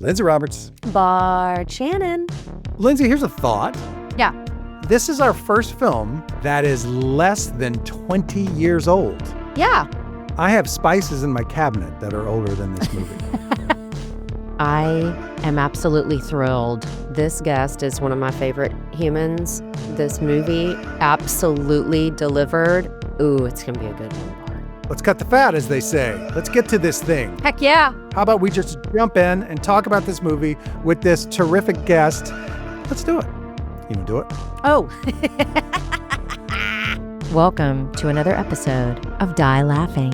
Lindsey Roberts. Bart Shannon. Lindsey, here's a thought. Yeah. This is our first film that is less than 20 years old. Yeah. I have spices in my cabinet that are older than this movie. I am absolutely thrilled. This guest is one of my favorite humans. This movie absolutely delivered. Ooh, it's going to be a good one, Bart. Let's cut the fat, as they say. Let's get to this thing. Heck yeah. How about we just jump in and talk about this movie with this terrific guest? Let's do it. You want to do it? Oh. Welcome to another episode of Die Laughing.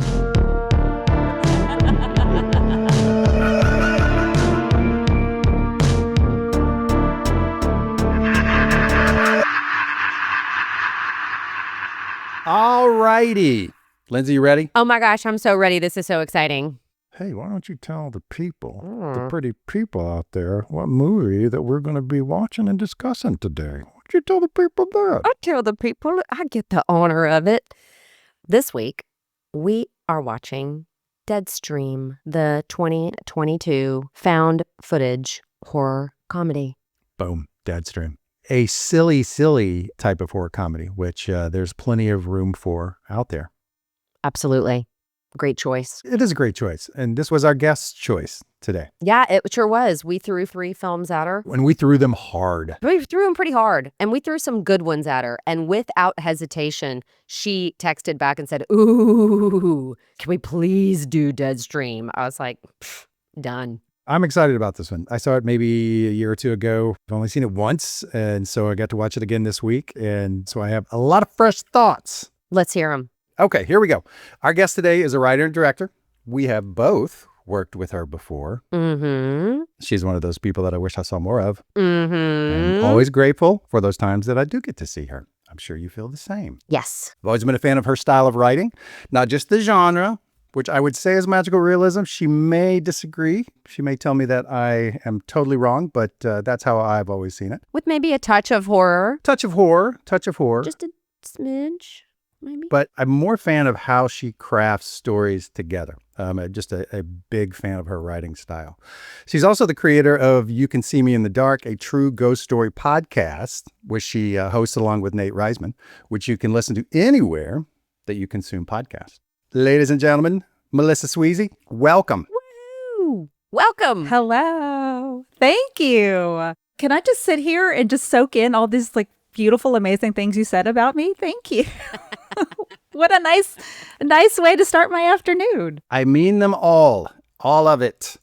All righty. Lindsey, you ready? Oh my gosh, I'm so ready. This is so exciting. Hey, why don't you tell the people, the pretty people out there, what movie that we're going to be watching and discussing today? Why don't you tell the people that? I tell the people, I get the honor of it. This week, we are watching Deadstream, the 2022 found footage horror comedy. Boom, Deadstream. A silly type of horror comedy, which there's plenty of room for out there. Absolutely. Great choice. It is a great choice. And this was our guest's choice today. Yeah, it sure was. We threw 3 films at her. And we threw them hard. We threw them pretty hard. And we threw some good ones at her. And without hesitation, she texted back and said, ooh, can we please do Deadstream? I was like, done. I'm excited about this one. I saw it maybe a year or two ago. I've only seen it once. And so I got to watch it again this week. And so I have a lot of fresh thoughts. Let's hear them. Okay, here we go. Our guest today is a writer and director. We have both worked with her before. Mm-hmm. She's one of those people that I wish I saw more of. Mm-hmm. I'm always grateful for those times that I do get to see her. I'm sure you feel the same. Yes. I've always been a fan of her style of writing, not just the genre, which I would say is magical realism. She may disagree. She may tell me that I am totally wrong, but that's how I've always seen it. With maybe a touch of horror. Touch of horror. Just a smidge. Maybe. But I'm more fan of how she crafts stories together. Just a big fan of her writing style. She's also the creator of You Can See Me in the Dark, a true ghost story podcast, which she hosts along with Nate Reisman, which you can listen to anywhere that you consume podcasts. Ladies and gentlemen, Melissa Sweazy, welcome. Woo! Welcome. Hello. Thank you. Can I just sit here and just soak in all these beautiful, amazing things you said about me? Thank you. What a nice way to start my afternoon. I mean them all of it.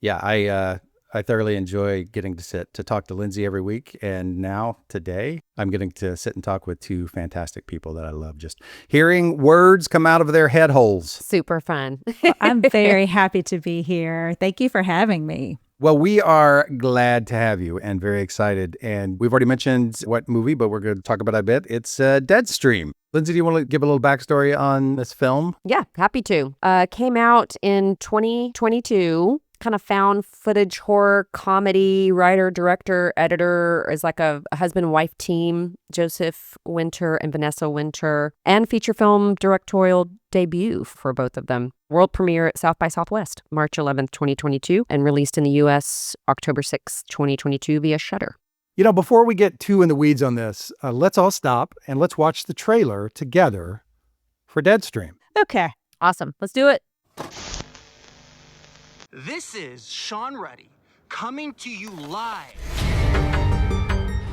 Yeah, I thoroughly enjoy getting to sit to talk to Lindsey every week. And now today, I'm getting to sit and talk with 2 fantastic people that I love. Just hearing words come out of their head holes. Super fun. I'm very happy to be here. Thank you for having me. Well, we are glad to have you and very excited. And we've already mentioned what movie, but we're going to talk about it a bit. It's Deadstream. Lindsey, do you want to give a little backstory on this film? Yeah, happy to. Came out in 2022. Kind of found footage horror comedy, writer, director, editor, is like a husband-wife team, Joseph Winter and Vanessa Winter, and feature film directorial debut for both of them. World premiere at South by Southwest, March 11th, 2022, and released in the U.S. October 6th, 2022 via Shudder. You know, before we get too in the weeds on this, let's all stop and let's watch the trailer together for Deadstream. Okay. Awesome. Let's do it. This is Sean Ruddy, coming to you live.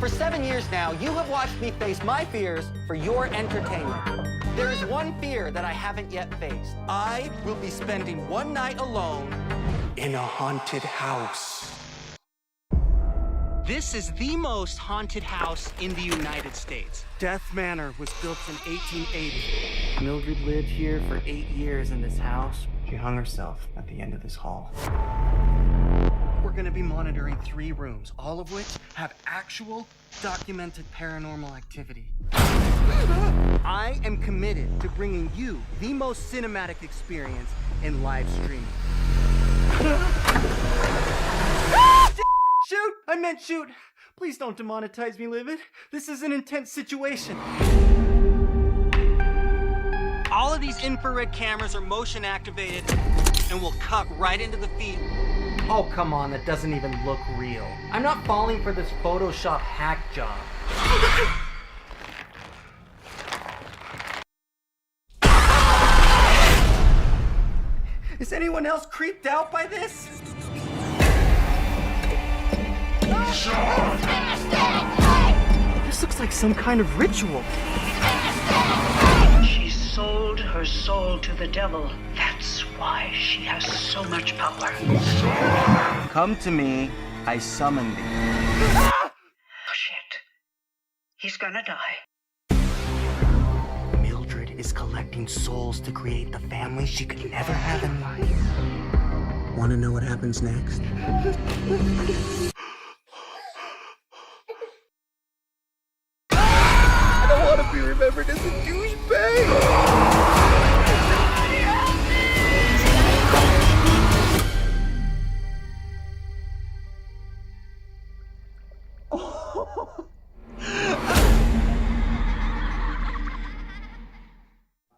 For 7 years now, you have watched me face my fears for your entertainment. There is one fear that I haven't yet faced. I will be spending one night alone in a haunted house. This is the most haunted house in the United States. Death Manor was built in 1880. Mildred lived here for 8 years in this house. She hung herself at the end of this hall. We're going to be monitoring 3 rooms, all of which have actual documented paranormal activity. I am committed to bringing you the most cinematic experience in live streaming. Shoot! I meant shoot! Please don't demonetize me, Livid. This is an intense situation. All of these infrared cameras are motion activated and will cut right into the feed. Oh, come on, that doesn't even look real. I'm not falling for this Photoshop hack job. Is anyone else creeped out by this? This looks like some kind of ritual. She sold her soul to the devil. That's why she has so much power. Come to me, I summon thee. Oh, shit. He's gonna die. Mildred is collecting souls to create the family she could never have in life. Want to know what happens next? I don't want to be remembered as a douchebag.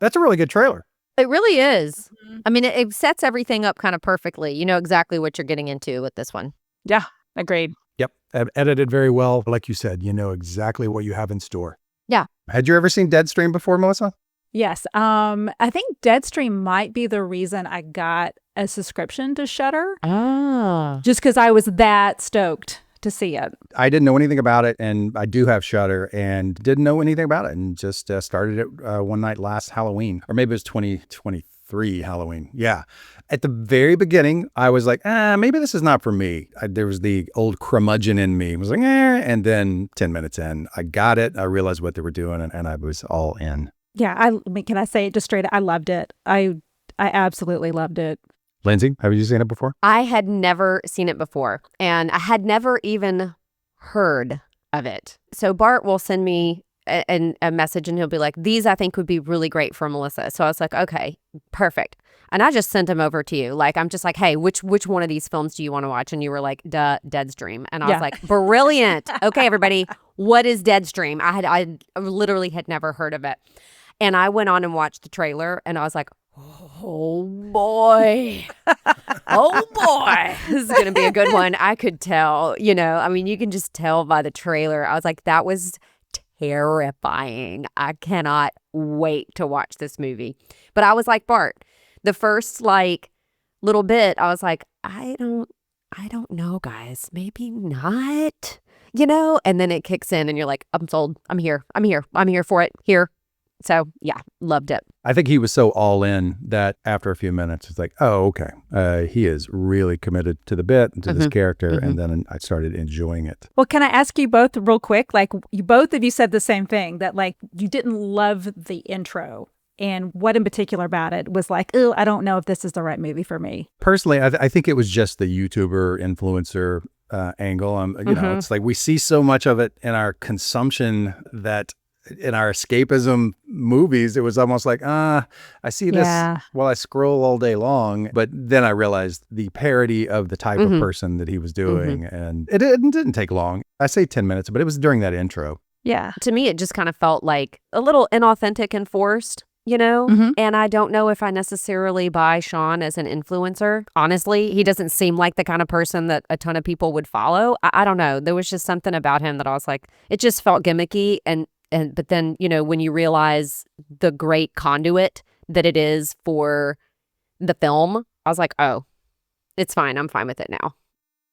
That's a really good trailer. It really is. I mean, it sets everything up kind of perfectly. You know exactly what you're getting into with this one. Yeah, agreed. Yep. Edited very well. Like you said, you know exactly what you have in store. Yeah. Had you ever seen Deadstream before, Melissa? Yes. I think Deadstream might be the reason I got a subscription to Shudder, Ah. just because I was that stoked to see it. I didn't know anything about it, and I do have Shudder, and didn't know anything about it, and just started it one night last Halloween, or maybe it was 2023 Halloween. Yeah. At the very beginning, I was like, maybe this is not for me. There was the old curmudgeon in me. I was like, and then 10 minutes in, I got it. I realized what they were doing, and I was all in. Yeah, I mean, can I say it just straight? I loved it. I absolutely loved it. Lindsay, have you seen it before? I had never seen it before, and I had never even heard of it. So Bart will send me a message, and he'll be like, these I think would be really great for Melissa. So I was like, okay, perfect. And I just sent them over to you. Like, I'm just like, hey, which one of these films do you want to watch? And you were like, Deadstream. And I was like, brilliant. Okay, everybody, what is Deadstream? I literally had never heard of it. And I went on and watched the trailer, and I was like, oh boy. Oh boy. This is going to be a good one. I could tell, I mean, you can just tell by the trailer. I was like, that was terrifying. I cannot wait to watch this movie. But I was like Bart, the first little bit, I was like, I don't know, guys. Maybe not, and then it kicks in and you're like, I'm sold. I'm here for it. Here. So yeah, loved it. I think he was so all in that after a few minutes, it's like, oh, okay. He is really committed to the bit and to this character. And then I started enjoying it. Well, can I ask you both real quick? Like, both of you said the same thing, that you didn't love the intro. And what in particular about it was like, oh, I don't know if this is the right movie for me. Personally, I think it was just the YouTuber influencer angle. You know, it's like we see so much of it in our consumption that in our escapism movies, it was almost like, I see this while I scroll all day long. But then I realized the parody of the type of person that he was doing. And it didn't take long. I say 10 minutes, but it was during that intro. Yeah. To me, it just kind of felt like a little inauthentic and forced, And I don't know if I necessarily buy Sean as an influencer. Honestly, he doesn't seem like the kind of person that a ton of people would follow. I don't know. There was just something about him that I was like, it just felt gimmicky. But then, when you realize the great conduit that it is for the film, I was like, oh, it's fine. I'm fine with it now.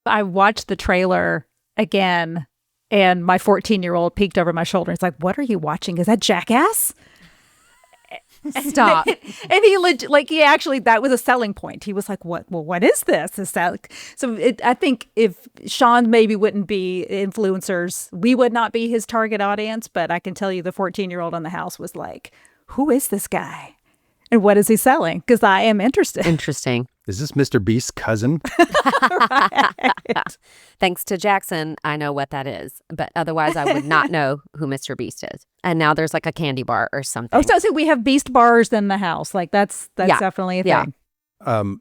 I watched the trailer again, and my 14-year-old peeked over my shoulder. He's like, what are you watching? Is that Jackass? Stop. And he actually, that was a selling point. He was like, what? Well, what is this? I think if Sean maybe wouldn't be influencers, we would not be his target audience. But I can tell you the 14-year-old in the house was like, who is this guy? And what is he selling? Because I am interested. Interesting. Is this Mr. Beast's cousin? Right. Thanks to Jackson, I know what that is. But otherwise, I would not know who Mr. Beast is. And now there's like a candy bar or something. Oh, so we have Beast bars in the house. Like that's definitely a thing.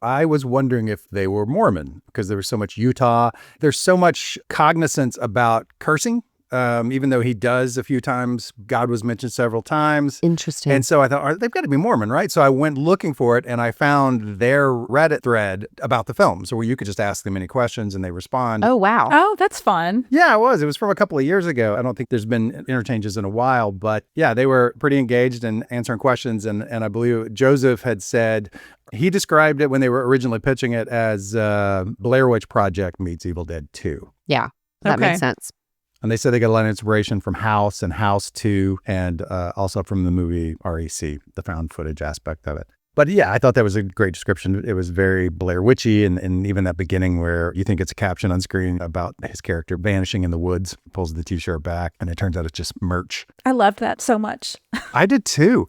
I was wondering if they were Mormon because there was so much Utah. There's so much cognizance about cursing even though he does a few times. God was mentioned several times. Interesting. And so I thought, they've got to be Mormon, right? So I went looking for it, and I found their Reddit thread about the film, so where you could just ask them any questions and they respond. Oh, wow. Oh, that's fun. Yeah, it was. It was from a couple of years ago. I don't think there's been interchanges in a while, but yeah, they were pretty engaged in answering questions. And I believe Joseph had said, he described it when they were originally pitching it as Blair Witch Project meets Evil Dead 2. Yeah, that Okay. makes sense. And they said they got a lot of inspiration from House and House 2 and also from the movie REC, the found footage aspect of it. But yeah, I thought that was a great description. It was very Blair Witchy, and even that beginning where you think it's a caption on screen about his character vanishing in the woods, pulls the t-shirt back, and it turns out it's just merch. I loved that so much. I did too.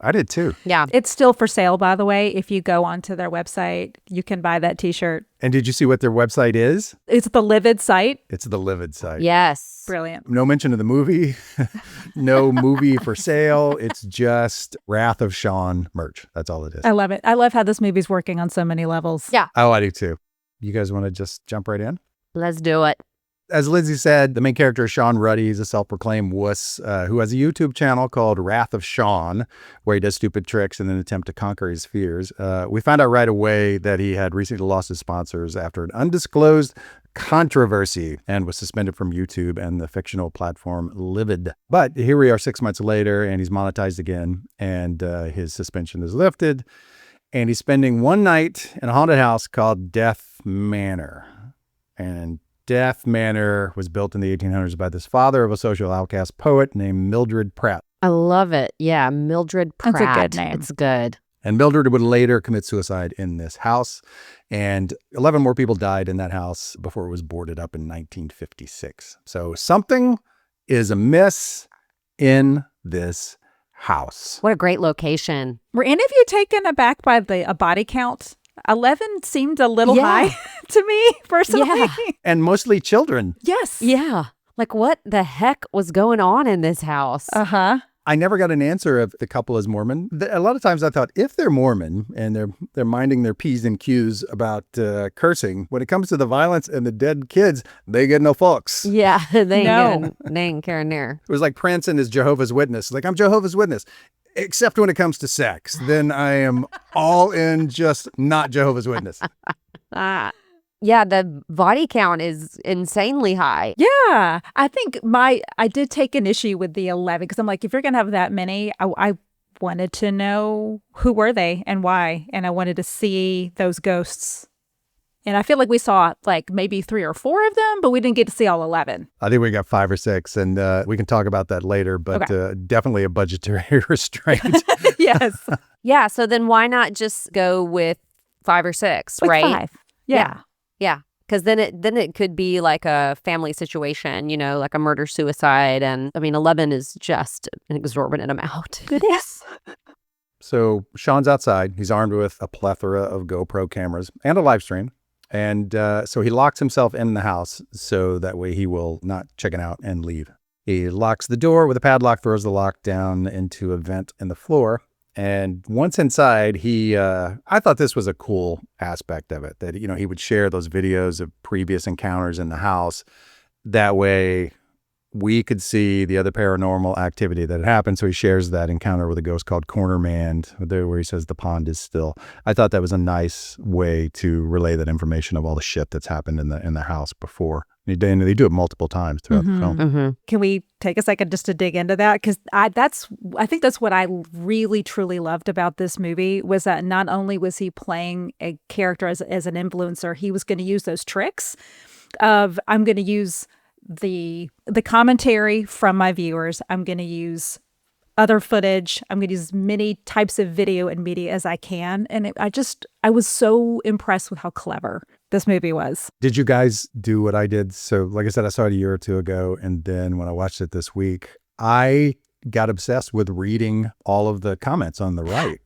Yeah. It's still for sale, by the way. If you go onto their website, you can buy that t-shirt. And did you see what their website is? It's the Livid site. It's the Livid site. Yes. Brilliant. No mention of the movie, no movie for sale. It's just Wrath of Sean merch. That's all it is. I love it. I love how this movie's working on so many levels. Yeah. Oh, I do too. You guys want to just jump right in? Let's do it. As Lindsay said, the main character is Sean Ruddy. He's a self-proclaimed wuss who has a YouTube channel called Wrath of Sean, where he does stupid tricks in an attempt to conquer his fears. We found out right away that he had recently lost his sponsors after an undisclosed controversy and was suspended from YouTube and the fictional platform Livid. But here we are 6 months later, and he's monetized again, and his suspension is lifted. And he's spending one night in a haunted house called Death Manor. And Death Manor was built in the 1800s by this father of a social outcast poet named Mildred Pratt. I love it. Yeah, Mildred Pratt. That's a good name. It's good. And Mildred would later commit suicide in this house. And 11 more people died in that house before it was boarded up in 1956. So something is amiss in this house. What a great location. Were any of you taken aback by a body count? 11 seemed a little Yeah. high to me, personally. Yeah. And mostly children. Yes. Yeah. Like, what the heck was going on in this house? Uh-huh. I never got an answer if the couple is Mormon. A lot of times I thought if they're Mormon and they're minding their P's and Q's about cursing, when it comes to the violence and the dead kids, they get no fucks. Yeah, they No. ain't caring there. It was like Prince and his Jehovah's Witness. Like, I'm Jehovah's Witness, except when it comes to sex. Then I am all in, just not Jehovah's Witness. Yeah, the body count is insanely high. Yeah. I think I did take an issue with the 11 because I'm like, if you're going to have that many, I wanted to know who were they and why. And I wanted to see those ghosts. And I feel like we saw like maybe 3 or 4 of them, but we didn't get to see all 11. I think we got 5 or 6, and we can talk about that later, but definitely a budgetary restraint. Yes. Yeah, so then why not just go with 5 or 6, Like right? 5. Yeah. Yeah, because then it could be like a family situation, like a murder-suicide. And I mean, 11 is just an exorbitant amount. It is. So Sean's outside. He's armed with a plethora of GoPro cameras and a live stream. And so he locks himself in the house so that way he will not check it out and leave. He locks the door with a padlock, throws the lock down into a vent in the floor. And once inside, I thought this was a cool aspect of it, that, he would share those videos of previous encounters in the house. That way we could see the other paranormal activity that had happened. So he shares that encounter with a ghost called Corner Man, where he says the pond is still. I thought that was a nice way to relay that information of all the shit that's happened in the house before. And they do it multiple times throughout the film. Mm-hmm. Can we take a second just to dig into that? Because I think that's what I really, truly loved about this movie, was that not only was he playing a character as an influencer, he was going to use those tricks of, I'm going to use the commentary from my viewers. I'm going to use other footage. I'm going to use as many types of video and media as I can. And I was so impressed with how clever this movie was. Did you guys do what I did? So like I said, I saw it a year or two ago. And then when I watched it this week, I got obsessed with reading all of the comments on the right.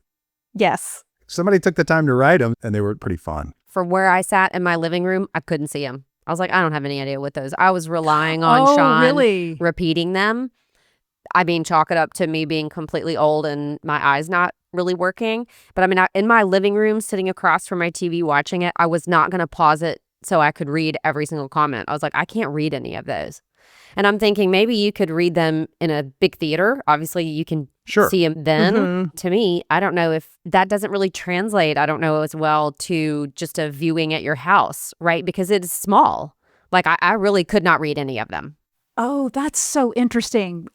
Yes. Somebody took the time to write them, and they were pretty fun. From where I sat in my living room, I couldn't see them. I was like, I don't have any idea what those. I was relying on Sean really? repeating them. I mean, chalk it up to me being completely old and my eyes not really working. But I mean, in my living room, sitting across from my TV watching it, I was not going to pause it so I could read every single comment. I was like, I can't read any of those. And I'm thinking maybe you could read them in a big theater. Obviously, you can Sure. see them then. To me, I don't know if that doesn't really translate, I don't know, as well to just a viewing at your house, right? Because it is small. Like, I really could not read any of them. Oh, that's so interesting.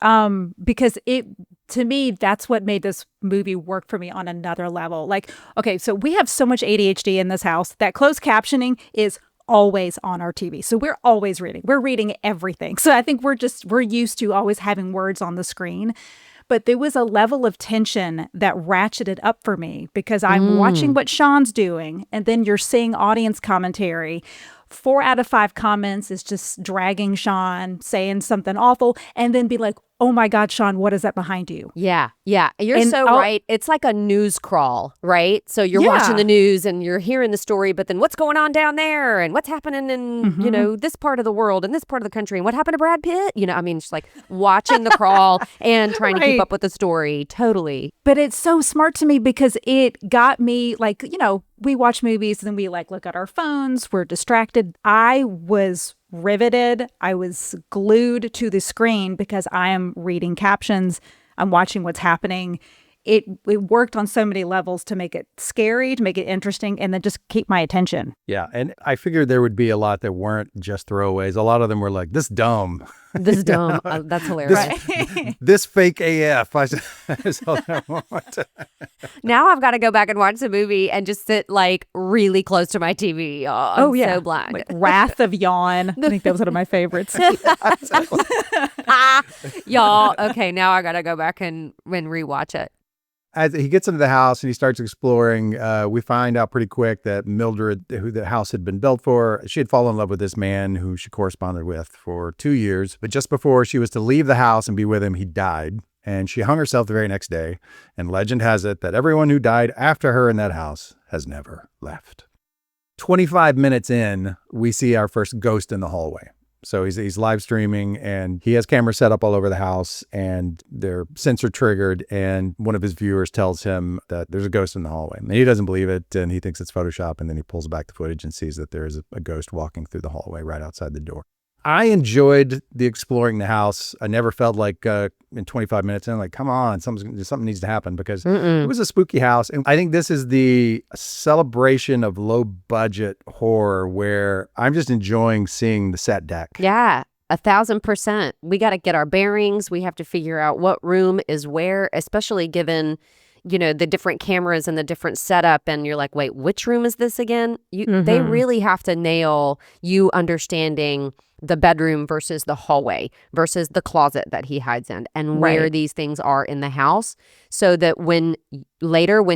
Because to me, that's what made this movie work for me on another level. Like, okay, so we have so much ADHD in this house that closed captioning is always on our TV. So we're always reading. We're reading everything. So I think we're used to always having words on the screen. But there was a level of tension that ratcheted up for me because I'm watching what Sean's doing, and then you're seeing audience commentary. 4 out of 5 comments is just dragging Sean, saying something awful, and then be like, oh my God, Sean, what is that behind you? Yeah. You're so right. It's like a news crawl, right? So you're watching the news and you're hearing the story, but then what's going on down there and what's happening in, this part of the world and this part of the country and what happened to Brad Pitt? I mean, just like watching the crawl and trying to keep up with the story. Totally. But it's so smart to me because it got me like, we watch movies and we like look at our phones. We're distracted. I was riveted. I was glued to the screen because I am reading captions. I'm watching what's happening. It worked on so many levels to make it scary, to make it interesting, and then just keep my attention. Yeah, and I figured there would be a lot that weren't just throwaways. A lot of them were like, this dumb. This is dumb. That's hilarious. This fake AF. I saw that moment. Now I've got to go back and watch the movie and just sit like really close to my TV. I'm so blind. Like Wrath of Yawn. I think that was one of my favorites. Y'all, okay, now I got to go back and rewatch it. As he gets into the house and he starts exploring, we find out pretty quick that Mildred, who the house had been built for, she had fallen in love with this man who she corresponded with for 2 years. But just before she was to leave the house and be with him, he died. And she hung herself the very next day. And legend has it that everyone who died after her in that house has never left. 25 minutes in, we see our first ghost in the hallway. So he's live streaming and he has cameras set up all over the house and they're sensor triggered. And one of his viewers tells him that there's a ghost in the hallway. And he doesn't believe it and he thinks it's Photoshop. And then he pulls back the footage and sees that there is a ghost walking through the hallway right outside the door. I enjoyed the exploring the house. I never felt like in 25 minutes in, like, come on, something needs to happen because it was a spooky house. And I think this is the celebration of low budget horror where I'm just enjoying seeing the set deck. Yeah. 1,000%. We got to get our bearings. We have to figure out what room is where, especially given, the different cameras and the different setup. And you're like, wait, which room is this again? They really have to nail you understanding the bedroom versus the hallway versus the closet that he hides in and where these things are in the house so that when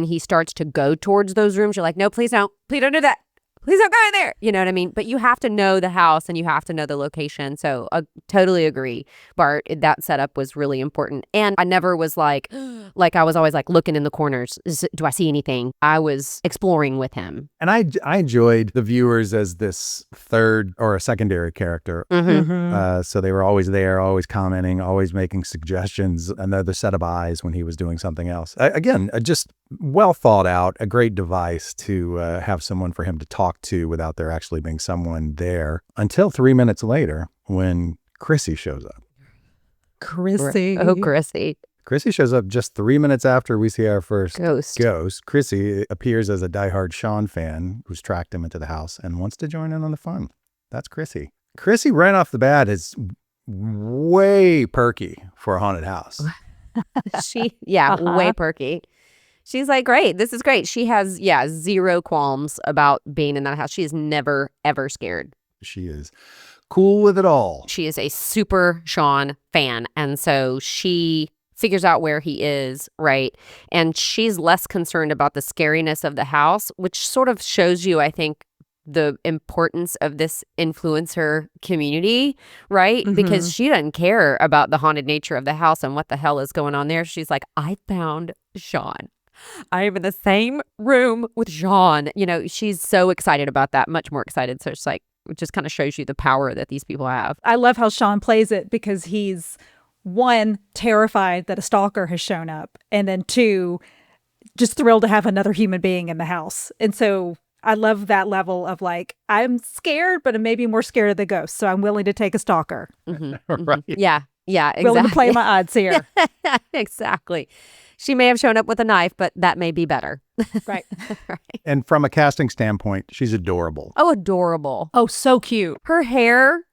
he starts to go towards those rooms, you're like, no, please don't do that. Please don't go in there. You know what I mean? But you have to know the house and you have to know the location. So I totally agree, Bart. That setup was really important. And I never was like I was always like looking in the corners. Do I see anything? I was exploring with him. And I enjoyed the viewers as this third or a secondary character. So they were always there, always commenting, always making suggestions, another set of eyes when he was doing something else. Again, just well thought out, a great device to have someone for him to talk to without there actually being someone there until 3 minutes later when Chrissy shows up. Chrissy. Oh, Chrissy. Chrissy shows up just 3 minutes after we see our first ghost. Chrissy appears as a diehard Sean fan who's tracked him into the house and wants to join in on the fun. That's Chrissy. Chrissy right off the bat is way perky for a haunted house. Way perky. She's like, great. This is great. She has, zero qualms about being in that house. She is never, ever scared. She is cool with it all. She is a super Sean fan. And so she figures out where he is, right? And she's less concerned about the scariness of the house, which sort of shows you, I think, the importance of this influencer community, right? Because she doesn't care about the haunted nature of the house and what the hell is going on there. She's like, I found Sean. I am in the same room with Sean. She's so excited about that, much more excited. So it's like, it just kind of shows you the power that these people have. I love how Sean plays it because he's, 1, terrified that a stalker has shown up, and then 2, just thrilled to have another human being in the house. And so I love that level of like, I'm scared, but I'm maybe more scared of the ghost. So I'm willing to take a stalker. Right. Yeah. Yeah. Exactly. Willing to play my odds here. Exactly. She may have shown up with a knife, but that may be better. Right. Right. And from a casting standpoint, she's adorable. Oh, adorable. Oh, so cute. Her hair,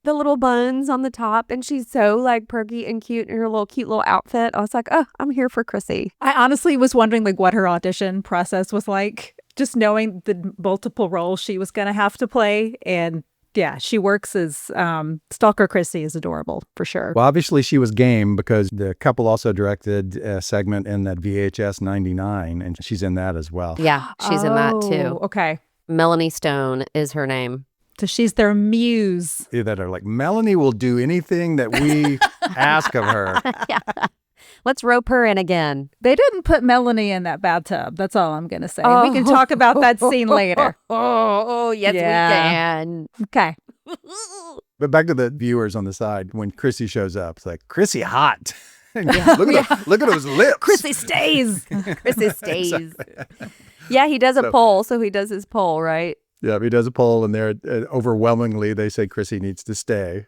the little buns on the top. And she's so like perky and cute in her little cute little outfit. I was like, oh, I'm here for Chrissy. I honestly was wondering like what her audition process was like, just knowing the multiple roles she was going to have to play. And yeah, she works as Stalker Chrissy is adorable for sure. Well, obviously she was game because the couple also directed a segment in that VHS 99, and she's in that as well. Yeah, she's in that too. Okay. Melanie Stone is her name. So she's their muse. That are like, Melanie will do anything that we ask of her. Yeah. Let's rope her in again. They didn't put Melanie in that bathtub. That's all I'm going to say. We can talk about that scene later. Yes, Yeah. we can. Okay. But back to the viewers on the side, when Chrissy shows up, it's like, Chrissy hot. Look at those lips. Chrissy stays. Chrissy stays. Yeah, he does a poll, so he does his poll, right? Yeah, he does a poll, and they're overwhelmingly, they say Chrissy needs to stay.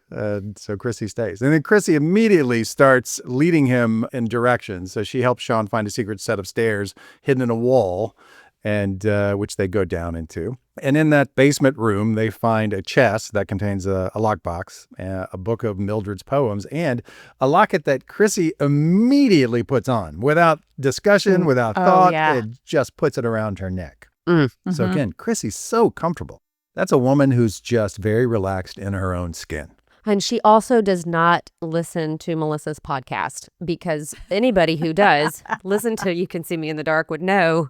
So Chrissy stays. And then Chrissy immediately starts leading him in directions. So she helps Sean find a secret set of stairs hidden in a wall, and which they go down into. And in that basement room, they find a chest that contains a lockbox, a book of Mildred's poems, and a locket that Chrissy immediately puts on without discussion, without thought. Yeah. It just puts it around her neck. Mm. So again, Chrissy's so comfortable. That's a woman who's just very relaxed in her own skin. And she also does not listen to Melissa's podcast, because anybody who does listen to You Can See Me in the Dark would know,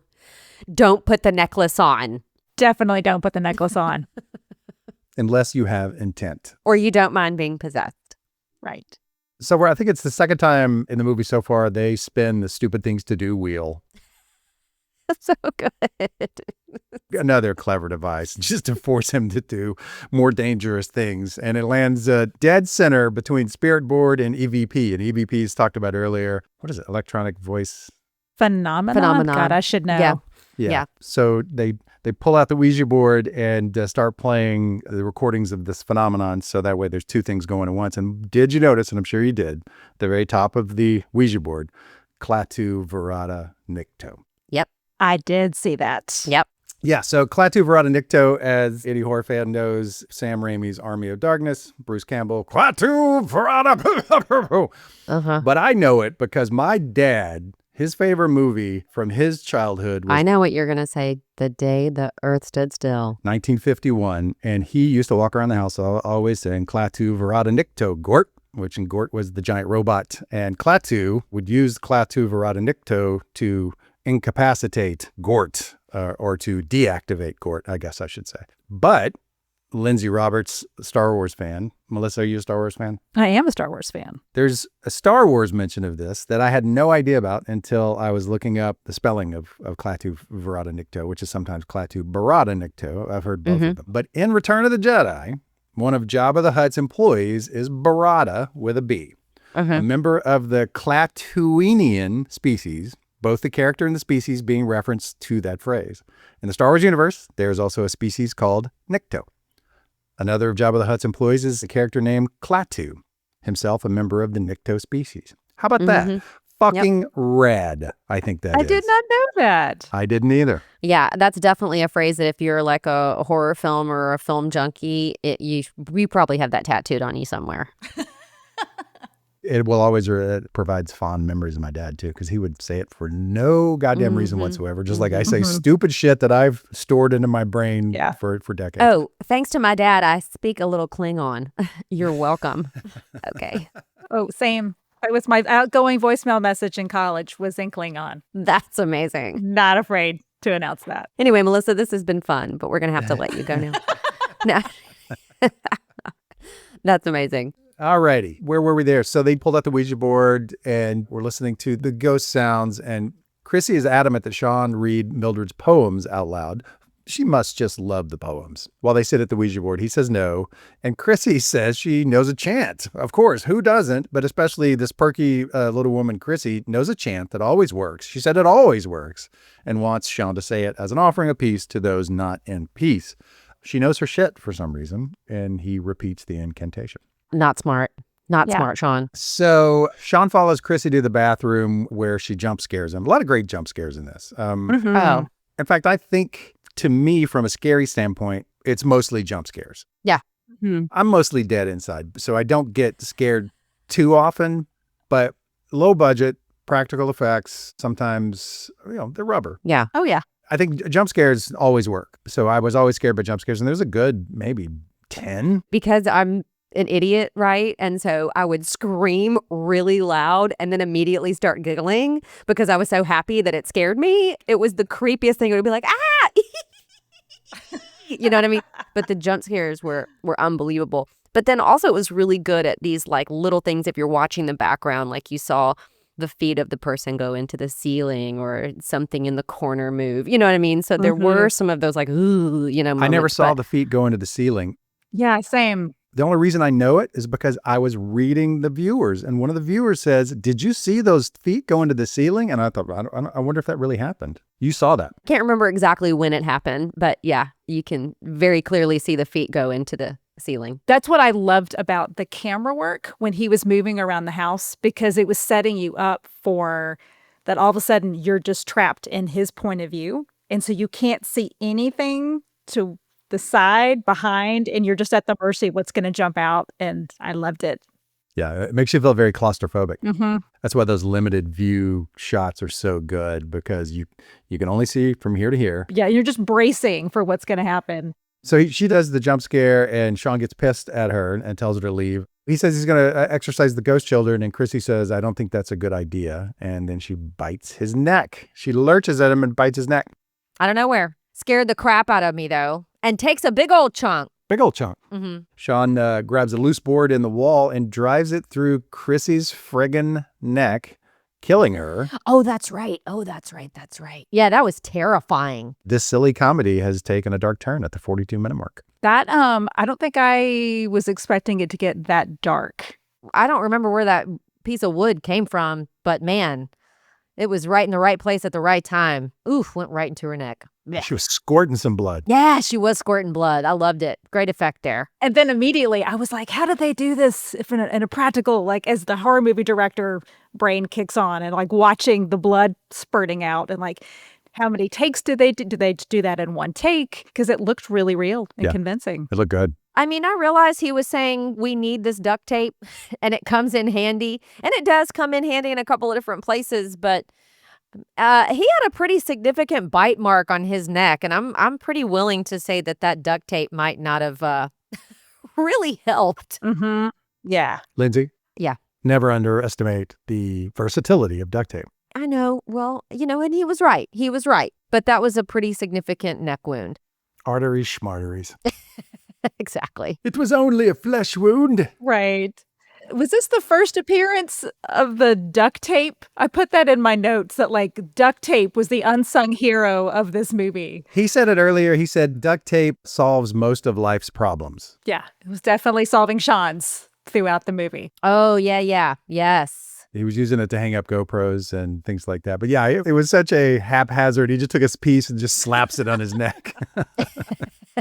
don't put the necklace on. Definitely don't put the necklace on. Unless you have intent. Or you don't mind being possessed. Right. So I think it's the second time in the movie so far they spin the stupid things to do wheel. That's so good. Another clever device just to force him to do more dangerous things. And it lands dead center between Spirit Board and EVP. And EVP is talked about earlier. What is it? Electronic voice Phenomenon. God, I should know. Yeah. Yeah. So they pull out the Ouija board and start playing the recordings of this phenomenon. So that way there's two things going at once. And did you notice, and I'm sure you did, the very top of the Ouija board, Klaatu Verata Nikto. Yep. I did see that. Yep. Yeah, so Klaatu Verata Nikto, as any horror fan knows, Sam Raimi's Army of Darkness, Bruce Campbell, Klaatu Verata. But I know it because my dad, his favorite movie from his childhood was I know what you're going to say. The Day the Earth Stood Still. 1951, and he used to walk around the house always saying Klaatu Verata Nikto Gort, which in Gort was the giant robot, and Klaatu would use Klaatu Verata Nikto to incapacitate Gort, or to deactivate Gort, I guess I should say. But Lindsey Roberts, Star Wars fan. Melissa, are you a Star Wars fan? I am a Star Wars fan. There's a Star Wars mention of this that I had no idea about until I was looking up the spelling of Klaatu Verata Nikto, which is sometimes Klaatu Barada Nikto. I've heard both of them. But in Return of the Jedi, one of Jabba the Hutt's employees is Barada with a B. A member of the Klaatuinian species, both the character and the species being referenced to that phrase. In the Star Wars universe, there's also a species called Nikto. Another of Jabba the Hutt's employees is a character named Klaatu, himself a member of the Nikto species. How about that? Fucking rad, I think that is. I did not know that. I didn't either. Yeah, that's definitely a phrase that if you're like a horror film or a film junkie, we probably have that tattooed on you somewhere. It will always provides fond memories of my dad, too, because he would say it for no goddamn reason whatsoever. Just like I say stupid shit that I've stored into my brain for decades. Oh, thanks to my dad, I speak a little Klingon. You're welcome. Okay. Oh, same. It was my outgoing voicemail message in college was in Klingon. That's amazing. Not afraid to announce that. Anyway, Melissa, this has been fun, but we're going to have to let you go now. No. That's amazing. All righty. Where were we there? So they pulled out the Ouija board and we're listening to the ghost sounds. And Chrissy is adamant that Sean read Mildred's poems out loud. She must just love the poems. While they sit at the Ouija board, he says no. And Chrissy says she knows a chant. Of course, who doesn't? But especially this perky little woman, Chrissy, knows a chant that always works. She said it always works and wants Sean to say it as an offering of peace to those not in peace. She knows her shit for some reason, and he repeats the incantation. Not smart. Not smart, Sean. So Sean follows Chrissy to the bathroom where she jump scares him. A lot of great jump scares in this. Oh. In fact, I think, to me, from a scary standpoint, it's mostly jump scares. Yeah. I'm mostly dead inside, so I don't get scared too often, but low budget, practical effects, sometimes, they're rubber. Yeah. Oh, yeah. I think jump scares always work. So I was always scared by jump scares, and there's a good maybe 10. Because I'm an idiot, right? And so I would scream really loud and then immediately start giggling because I was so happy that it scared me. It was the creepiest thing. It would be like, ah! You know what I mean? But the jump scares were unbelievable. But then also it was really good at these like little things if you're watching the background, like you saw the feet of the person go into the ceiling or something in the corner move. You know what I mean? So there were some of those like, ooh, moments. I never saw the feet go into the ceiling. Yeah, same. The only reason I know it is because I was reading the viewers, and one of the viewers says, "Did you see those feet go into the ceiling?" And I thought, I wonder if that really happened. You saw that. Can't remember exactly when it happened, but yeah, you can very clearly see the feet go into the ceiling. That's what I loved about the camera work when he was moving around the house, because it was setting you up for that all of a sudden you're just trapped in his point of view. And so you can't see anything to the side, behind, and you're just at the mercy of what's going to jump out. And I loved it. Yeah, it makes you feel very claustrophobic. Mm-hmm. That's why those limited view shots are so good, because you can only see from here to here. Yeah, you're just bracing for what's going to happen. So she does the jump scare, and Sean gets pissed at her and tells her to leave. He says he's going to exorcise the ghost children, and Chrissy says, "I don't think that's a good idea." And then she bites his neck. She lurches at him and bites his neck. I don't know where. Scared the crap out of me, though, and takes a big old chunk. Big old chunk. Mm-hmm. Sean grabs a loose board in the wall and drives it through Chrissy's friggin' neck, killing her. Oh, that's right. That's right. Yeah, that was terrifying. This silly comedy has taken a dark turn at the 42-minute mark. That, I don't think I was expecting it to get that dark. I don't remember where that piece of wood came from, but man, it was right in the right place at the right time. Oof, went right into her neck. Blech. She was squirting some blood. Yeah, she was squirting blood. I loved it. Great effect there. And then immediately I was like, how did they do this if in a practical, like as the horror movie director brain kicks on and like watching the blood spurting out and like how many takes did they do? Did they do that in one take? Because it looked really real and convincing. It looked good. I mean, I realized he was saying we need this duct tape and it comes in handy. And it does come in handy in a couple of different places, but he had a pretty significant bite mark on his neck, and I'm pretty willing to say that duct tape might not have really helped. Mm-hmm. Yeah. Lindsay? Yeah. Never underestimate the versatility of duct tape. I know. Well, and he was right. He was right. But that was a pretty significant neck wound. Arteries, schmarteries. Exactly. It was only a flesh wound. Right. Was this the first appearance of the duct tape? I put that in my notes that like duct tape was the unsung hero of this movie. He said it earlier. He said duct tape solves most of life's problems. Yeah, it was definitely solving Sean's throughout the movie. Oh, yeah. Yes. He was using it to hang up GoPros and things like that. But yeah, it was such a haphazard. He just took a piece and just slaps it on his neck.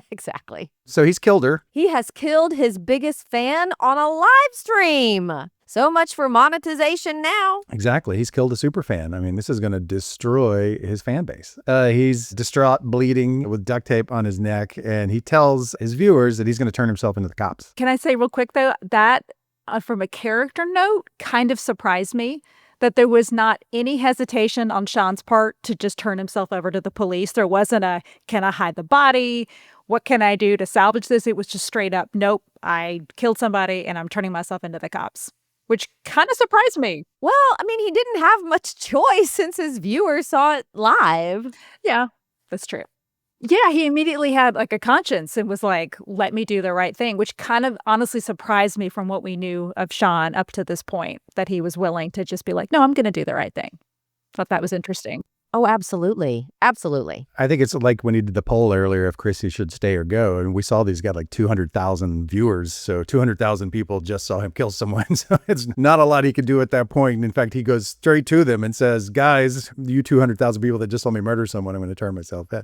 Exactly. So he's killed her. He has killed his biggest fan on a live stream. So much for monetization now. Exactly. He's killed a super fan. I mean, this is going to destroy his fan base. He's distraught, bleeding with duct tape on his neck. And he tells his viewers that he's going to turn himself into the cops. Can I say real quick, though, that from a character note kind of surprised me that there was not any hesitation on Sean's part to just turn himself over to the police. There wasn't a, can I hide the body? What can I do to salvage this? It was just straight up, nope, I killed somebody and I'm turning myself into the cops, which kind of surprised me. Well, I mean, he didn't have much choice since his viewers saw it live. Yeah, that's true. Yeah, he immediately had like a conscience and was like, let me do the right thing, which kind of honestly surprised me from what we knew of Sean up to this point, that he was willing to just be like, no, I'm going to do the right thing. Thought that was interesting. Oh, absolutely. Absolutely. I think it's like when he did the poll earlier if Chrissy should stay or go, and we saw these got like 200,000 viewers, so 200,000 people just saw him kill someone. So it's not a lot he could do at that point. In fact, he goes straight to them and says, "Guys, you 200,000 people that just saw me murder someone, I'm going to turn myself in."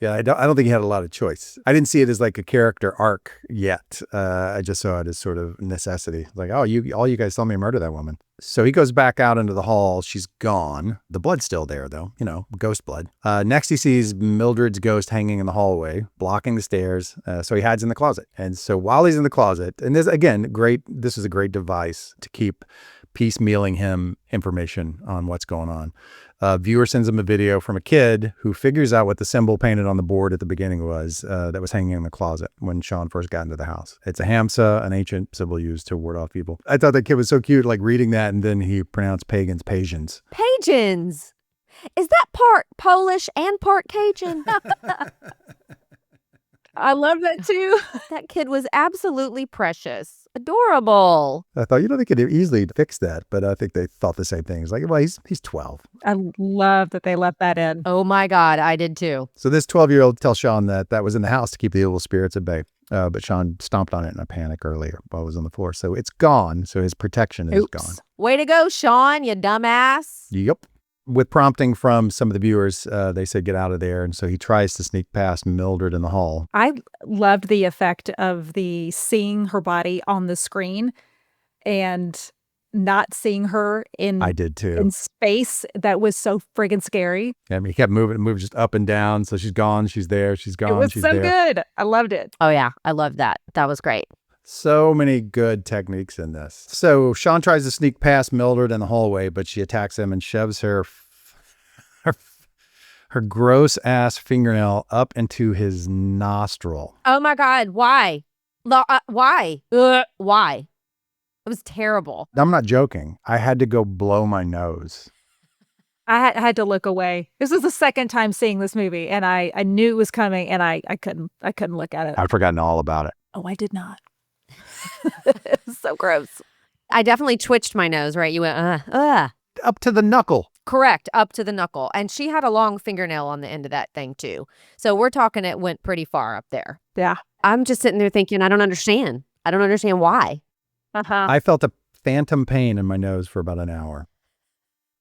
Yeah, I don't think he had a lot of choice. I didn't see it as like a character arc yet. I just saw it as sort of necessity. Like, oh, all you guys saw me murder that woman. So he goes back out into the hall. She's gone. The blood's still there, though. Ghost blood. Next, he sees Mildred's ghost hanging in the hallway, blocking the stairs. So he hides in the closet. And so while he's in the closet, and this, again, this is a great device to keep piecemealing him information on what's going on. Viewer sends him a video from a kid who figures out what the symbol painted on the board at the beginning was that was hanging in the closet when Sean first got into the house. It's a hamsa, an ancient symbol used to ward off evil. I thought that kid was so cute, like reading that, and then he pronounced pagans, Pagans. Pagans. Is that part Polish and part Cajun? I love that too. That kid was absolutely precious. Adorable. I thought, they could easily fix that, but I think they thought the same thing. It's like, well, he's 12. I love that they left that in. Oh my God, I did too. So this 12-year-old tells Sean that was in the house to keep the evil spirits at bay. But Sean stomped on it in a panic earlier while it was on the floor. So it's gone. So his protection is gone. Way to go, Sean, you dumbass. Yep. With prompting from some of the viewers, they said, get out of there. And so he tries to sneak past Mildred in the hall. I loved the effect of the seeing her body on the screen and not seeing her in I did too. in space. That was so friggin' scary. I mean, he kept moving just up and down. So she's gone, she's there, she's gone, It was she's so there. good. I loved it. Oh yeah, I love that. That was great. So many good techniques in this. So Sean tries to sneak past Mildred in the hallway, but she attacks him and shoves her gross ass fingernail up into his nostril. Oh my God, why? Why? Why? It was terrible. I'm not joking. I had to go blow my nose. I had to look away. This was the second time seeing this movie, and I knew it was coming, and I couldn't look at it. I'd forgotten all about it. Oh, I did not. It was so gross. I definitely twitched my nose, right? You went, Up to the knuckle. Correct, up to the knuckle. And she had a long fingernail on the end of that thing too. So we're talking it went pretty far up there. Yeah. I'm just sitting there thinking, I don't understand. I don't understand why. Uh-huh. I felt a phantom pain in my nose for about an hour.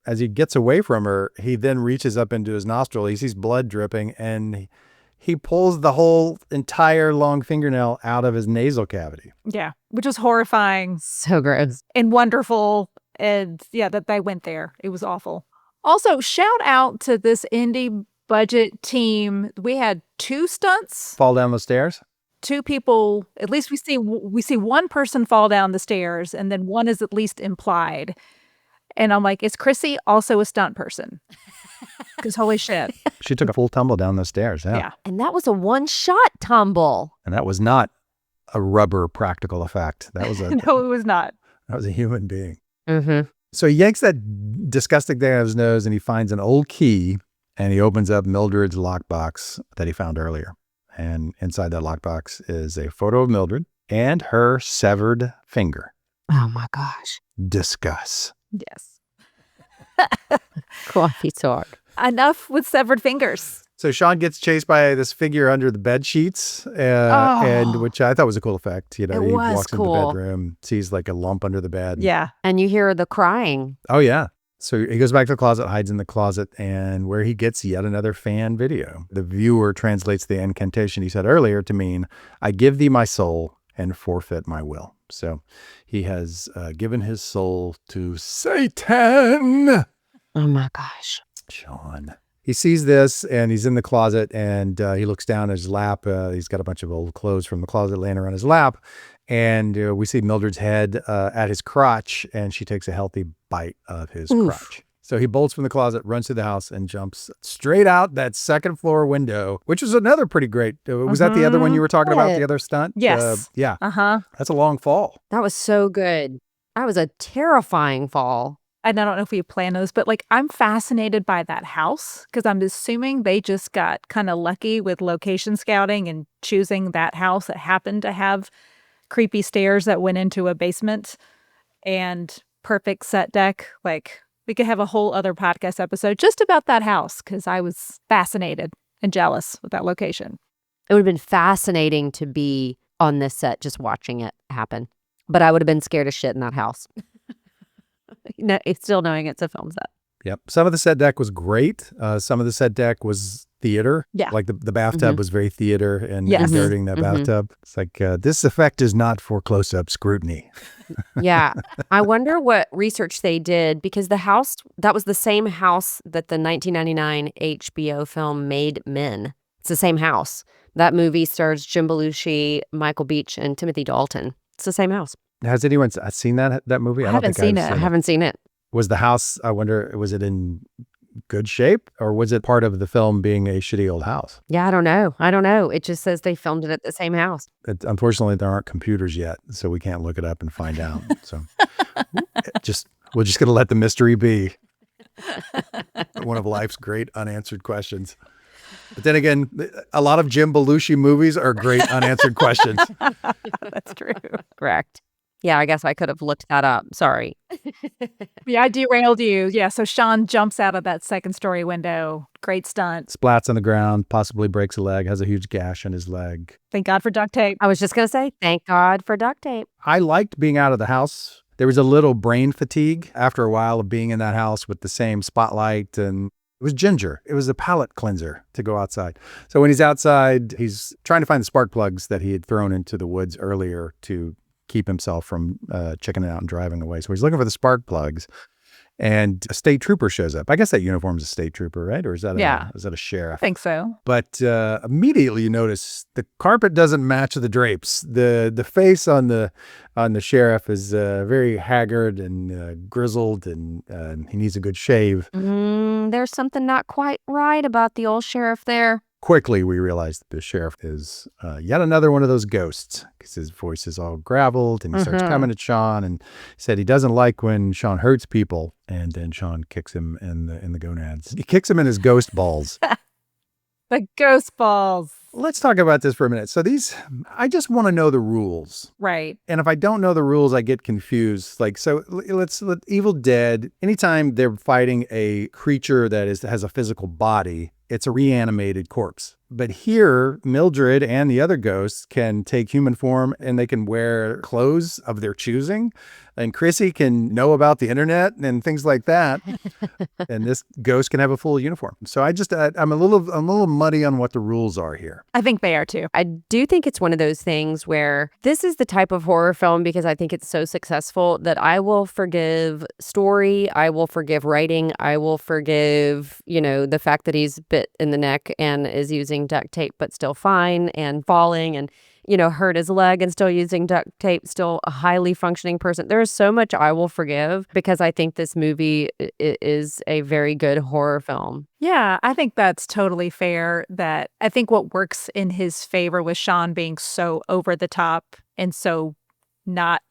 As he gets away from her, he then reaches up into his nostril. He sees blood dripping, and he pulls the whole entire long fingernail out of his nasal cavity. Yeah, which was horrifying So gross. and wonderful. And yeah, that they went there. It was awful. Also, shout out to this indie budget team. We had 2 stunts. Fall down the stairs? 2 people, at least we see one person fall down the stairs, and then one is at least implied. And I'm like, is Chrissy also a stunt person? Because holy shit. She took a full tumble down the stairs. Yeah. And that was a one-shot tumble. And that was not a rubber practical effect. That was No, it was not. That was a human being. Mm-hmm. So he yanks that disgusting thing out of his nose, and he finds an old key, and he opens up Mildred's lockbox that he found earlier. And inside that lockbox is a photo of Mildred and her severed finger. Oh my gosh. Discuss. Yes. Coffee talk. Enough with severed fingers. So Sean gets chased by this figure under the bed sheets, and which I thought was a cool effect. He was walks into the cool. bedroom, sees like a lump under the bed. Yeah. And you hear the crying. Oh, yeah. So he goes back to the closet, hides in the closet, and where he gets yet another fan video. The viewer translates the incantation he said earlier to mean, I give thee my soul and forfeit my will. So he has given his soul to Satan. Oh my gosh. Sean. He sees this, and he's in the closet, and he looks down at his lap. He's got a bunch of old clothes from the closet laying around his lap. And we see Mildred's head at his crotch, and she takes a healthy bite of his crotch. So he bolts from the closet, runs to the house, and jumps straight out that second floor window, which was another pretty great. Was that the other one you were talking about, the other stunt? Yes. Yeah. Uh-huh. That's a long fall. That was so good. That was a terrifying fall. And I don't know if we planned this, but like I'm fascinated by that house because I'm assuming they just got kind of lucky with location scouting and choosing that house that happened to have creepy stairs that went into a basement and perfect set deck. Like We could have a whole other podcast episode just about that house because I was fascinated and jealous with that location. It would have been fascinating to be on this set just watching it happen. But I would have been scared as shit in that house. Still knowing it's a film set. Yep. Some of the set deck was great. Some of the set deck was theater. Yeah. Like the bathtub was very theater and Yes. dirtying that bathtub. It's like, this effect is not for close-up scrutiny. Yeah. I wonder what research they did because the house, that was the same house that the 1999 HBO film Made Men. It's the same house. That movie stars Jim Belushi, Michael Beach, and Timothy Dalton. It's the same house. Has anyone seen that movie? I haven't seen it. I haven't seen it. Was the house, I wonder, was it in good shape or was it part of the film being a shitty old house? Yeah, I don't know. It just says they filmed it at the same house. Unfortunately, there aren't computers yet, so we can't look it up and find out. So we're just going to let the mystery be. One of life's great unanswered questions. But then again, a lot of Jim Belushi movies are great unanswered questions. That's true. Correct. Yeah, I guess I could have looked that up. Sorry. Yeah, I derailed you. Yeah, so Sean jumps out of that second story window. Great stunt. Splats on the ground, possibly breaks a leg, has a huge gash in his leg. Thank God for duct tape. I was just going to say, thank God for duct tape. I liked being out of the house. There was a little brain fatigue after a while of being in that house with the same spotlight, and it was ginger. It was a palate cleanser to go outside. So when he's outside, he's trying to find the spark plugs that he had thrown into the woods earlier to keep himself from chickening out and driving away. So he's looking for the spark plugs, and a state trooper shows up. I guess that uniform's a state trooper, right? Or is that a sheriff? I think so. But immediately you notice the carpet doesn't match the drapes. The face on the sheriff is very haggard and grizzled, and he needs a good shave. There's something not quite right about the old sheriff there. Quickly, we realize that the sheriff is yet another one of those ghosts because his voice is all graveled and he starts coming at Sean and said he doesn't like when Sean hurts people. And then Sean kicks him in the gonads. He kicks him in his ghost balls. The ghost balls. Let's talk about this for a minute. So I just want to know the rules. Right. And if I don't know the rules, I get confused. Like, so let Evil Dead, anytime they're fighting a creature that has a physical body, it's a reanimated corpse. But here, Mildred and the other ghosts can take human form and they can wear clothes of their choosing. And Chrissy can know about the internet and things like that. And this ghost can have a full uniform. So I'm a little muddy on what the rules are here. I think they are too. I do think it's one of those things where this is the type of horror film because I think it's so successful that I will forgive story, I will forgive writing, I will forgive, the fact that he's bit in the neck and is using duct tape but still fine and falling and hurt his leg and still using duct tape, still a highly functioning person. There is so much I will forgive because I think this movie is a very good horror film. Yeah, I think that's totally fair. That I think what works in his favor with Sean being so over the top and so not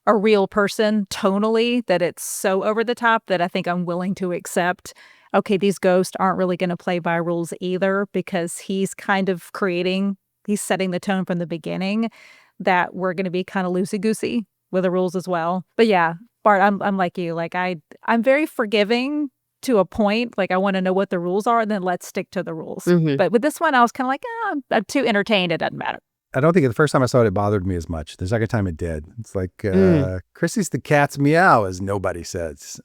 a real person tonally, that it's so over the top that I think I'm willing to accept, okay, these ghosts aren't really going to play by rules either because he's kind of he's setting the tone from the beginning that we're going to be kind of loosey-goosey with the rules as well. But yeah, Bart, I'm like you. Like I'm very forgiving to a point. Like I want to know what the rules are and then let's stick to the rules. But with this one, I was kind of like, I'm too entertained. It doesn't matter. I don't think the first time I saw it bothered me as much. The second time it did. It's like, Chrissy's the cat's meow, as nobody says.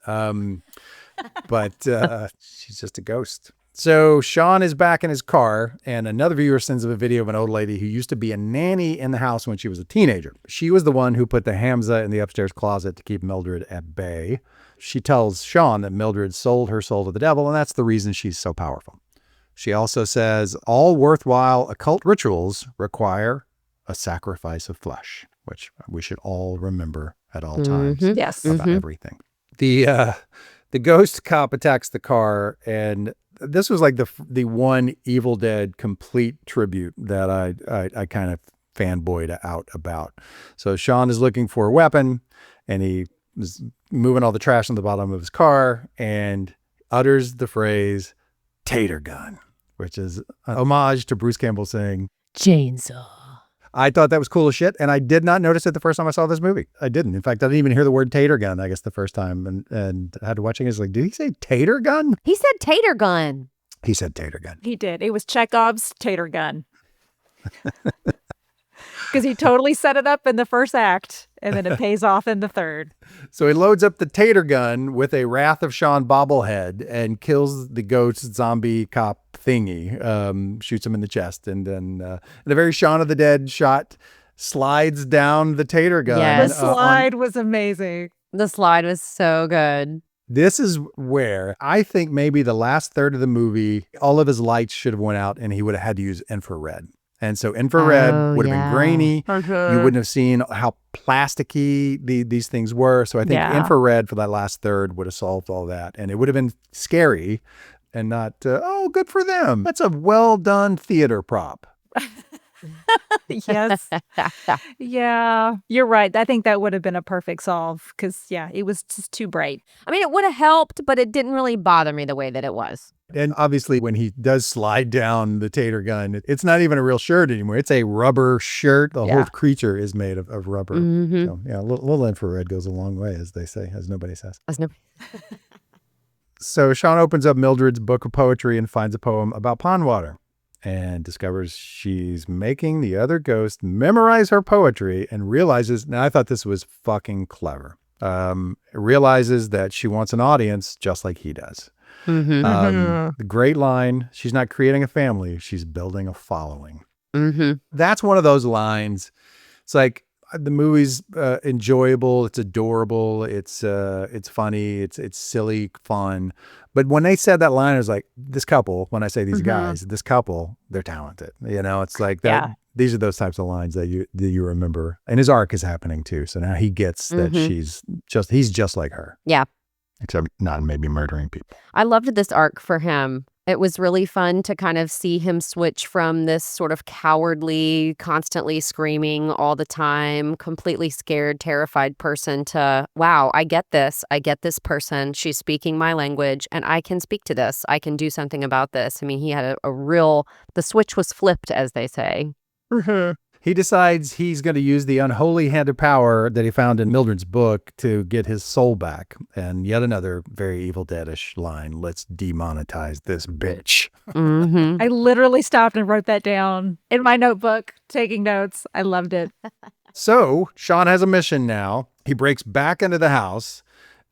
But she's just a ghost. So Sean is back in his car, and another viewer sends him a video of an old lady who used to be a nanny in the house when she was a teenager. She was the one who put the Hamza in the upstairs closet to keep Mildred at bay. She tells Sean that Mildred sold her soul to the devil, and that's the reason she's so powerful. She also says all worthwhile occult rituals require a sacrifice of flesh, which we should all remember at all times. Yes. About everything. The ghost cop attacks the car, and this was like the one Evil Dead complete tribute that I kind of fanboyed out about. So Sean is looking for a weapon, and he is moving all the trash on the bottom of his car and utters the phrase "tater gun," which is an homage to Bruce Campbell saying chainsaw. I thought that was cool as shit, and I did not notice it the first time I saw this movie. I didn't. In fact, I didn't even hear the word tater gun, I guess, the first time. And I had to watching it. I was like, did he say tater gun? He said tater gun. He said tater gun. He did. It was Chekhov's tater gun. Because he totally set it up in the first act, and then it pays off in the third. So he loads up the tater gun with a Wrath of Sean bobblehead and kills the ghost zombie cop thingy, shoots him in the chest. And then in a very Shaun of the Dead shot, slides down the tater gun. Yes. The slide was amazing. The slide was so good. This is where I think maybe the last third of the movie, all of his lights should have went out and he would have had to use infrared. And so infrared would have been grainy. You wouldn't have seen how plasticky these things were. So I think infrared for that last third would have solved all that. And it would have been scary and not, oh, good for them. That's a well done theater prop. Yes. Yeah, you're right. I think that would have been a perfect solve because, it was just too bright. I mean, it would have helped, but it didn't really bother me the way that it was. And obviously, when he does slide down the tater gun, it's not even a real shirt anymore. It's a rubber shirt. The whole creature is made of rubber. Mm-hmm. So, a little infrared goes a long way, as they say, as nobody says. So Sean opens up Mildred's book of poetry and finds a poem about pond water and discovers she's making the other ghost memorize her poetry and realizes, now I thought this was fucking clever, realizes that she wants an audience just like he does. The great line, she's not creating a family, she's building a following. That's one of those lines. It's like the movie's enjoyable, it's adorable, it's funny, it's silly, fun. But when they said that line, it was like, this couple, when I say these guys, this couple, they're talented. It's like that. These are those types of lines that you remember. And his arc is happening too. So now he gets that he's just like her. Yeah. Except not maybe murdering people. I loved this arc for him. It was really fun to kind of see him switch from this sort of cowardly, constantly screaming all the time, completely scared, terrified person to, wow, I get this. I get this person. She's speaking my language and I can speak to this. I can do something about this. I mean, he had the switch was flipped, as they say. He decides he's going to use the unholy hand of power that he found in Mildred's book to get his soul back. And yet another very Evil Dead-ish line, let's demonetize this bitch. I literally stopped and wrote that down in my notebook, taking notes. I loved it. So Sean has a mission now. He breaks back into the house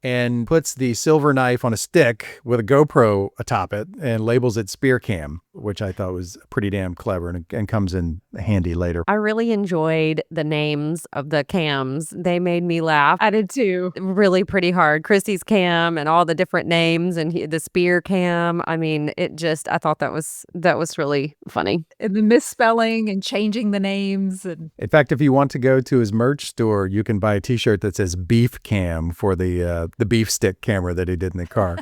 and puts the silver knife on a stick with a GoPro atop it and labels it spear cam, which I thought was pretty damn clever and comes in handy later. I really enjoyed the names of the cams. They made me laugh. I did too. Really pretty hard. Chrissy's cam and all the different names and the spear cam. I mean, I thought that was really funny. And the misspelling and changing the names. And in fact, if you want to go to his merch store, you can buy a t-shirt that says beef cam for the beef stick camera that he did in the car.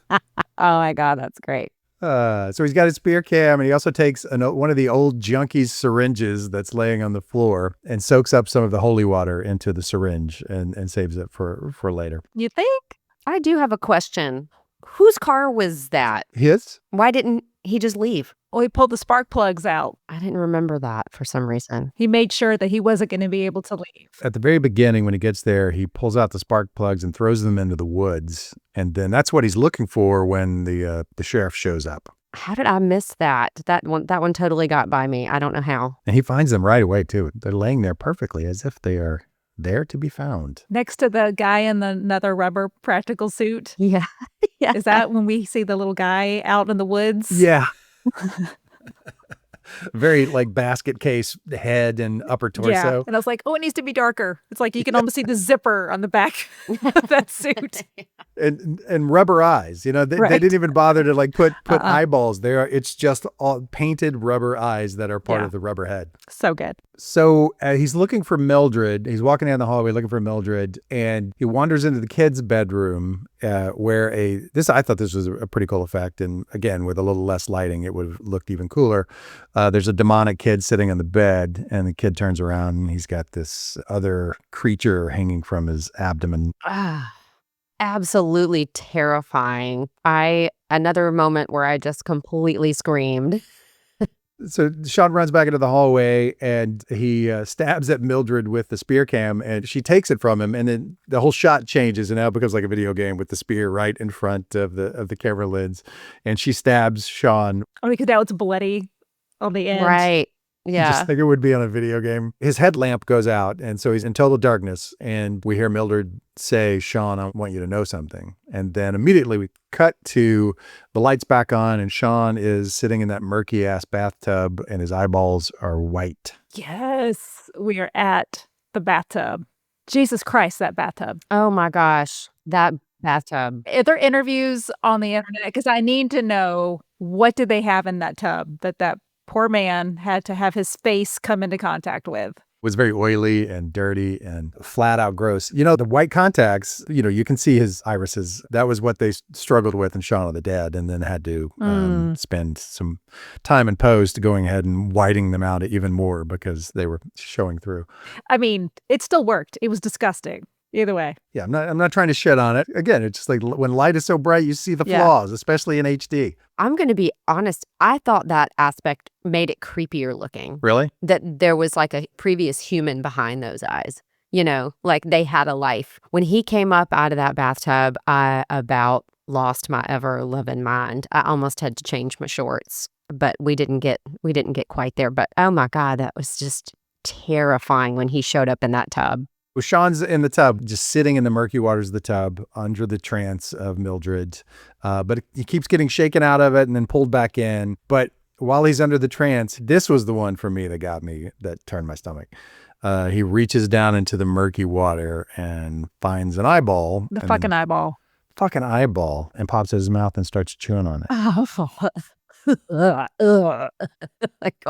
Oh my God, that's great. So he's got his spear cam, and he also takes one of the old junkies syringes that's laying on the floor and soaks up some of the holy water into the syringe and saves it for later. You think? I do have a question. Whose car was that? His? Why didn't he just leave? Well, he pulled the spark plugs out. I didn't remember that for some reason. He made sure that he wasn't going to be able to leave. At the very beginning, when he gets there, he pulls out the spark plugs and throws them into the woods. And then that's what he's looking for when the sheriff shows up. How did I miss that? That one totally got by me. I don't know how. And he finds them right away, too. They're laying there perfectly as if they are there to be found. Next to the guy in another rubber practical suit. Yeah. Yeah. Is that when we see the little guy out in the woods? Yeah. Very like basket case head and upper torso. Yeah. And I was like, oh, it needs to be darker. It's like you can almost see the zipper on the back of that suit. And rubber eyes. They didn't even bother to like put eyeballs there. It's just all painted rubber eyes that are part of the rubber head. So good. So he's looking for Mildred. He's walking down the hallway looking for Mildred, and he wanders into the kids' bedroom where I thought this was a pretty cool effect. And again, with a little less lighting, it would have looked even cooler. There's a demonic kid sitting on the bed, and the kid turns around and he's got this other creature hanging from his abdomen. Absolutely terrifying. Another moment where I just completely screamed. So Sean runs back into the hallway and he stabs at Mildred with the spear cam, and she takes it from him, and then the whole shot changes and now it becomes like a video game with the spear right in front of the camera lens, and she stabs Sean. Oh, because now it's bloody on the end. Right. Yeah. Just like it would be on a video game. His headlamp goes out, and so he's in total darkness, and we hear Mildred say, Sean, I want you to know something. And then immediately we cut to the lights back on, and Sean is sitting in that murky-ass bathtub, and his eyeballs are white. Yes, we are at the bathtub. Jesus Christ, that bathtub. Oh my gosh. That bathtub. Are there interviews on the internet? Because I need to know, what did they have in that tub that poor man had to have his face come into contact with? It was very oily and dirty and flat out gross. You know, the white contacts, you can see his irises. That was what they struggled with in Shaun of the Dead, and then had to spend some time in post going ahead and whiting them out even more because they were showing through. I mean, it still worked. It was disgusting. Either way. Yeah, I'm not trying to shit on it. Again, it's just like when light is so bright, you see the flaws, especially in HD. I'm going to be honest. I thought that aspect made it creepier looking. Really? That there was like a previous human behind those eyes. Like they had a life. When he came up out of that bathtub, I about lost my ever-loving mind. I almost had to change my shorts, but we didn't get quite there. But oh my God, that was just terrifying when he showed up in that tub. Well, Sean's in the tub, just sitting in the murky waters of the tub under the trance of Mildred. But he keeps getting shaken out of it and then pulled back in. But while he's under the trance, this was the one for me that turned my stomach. He reaches down into the murky water and finds an eyeball. The fucking eyeball. Fucking eyeball. And pops it in his mouth and starts chewing on it. Oh,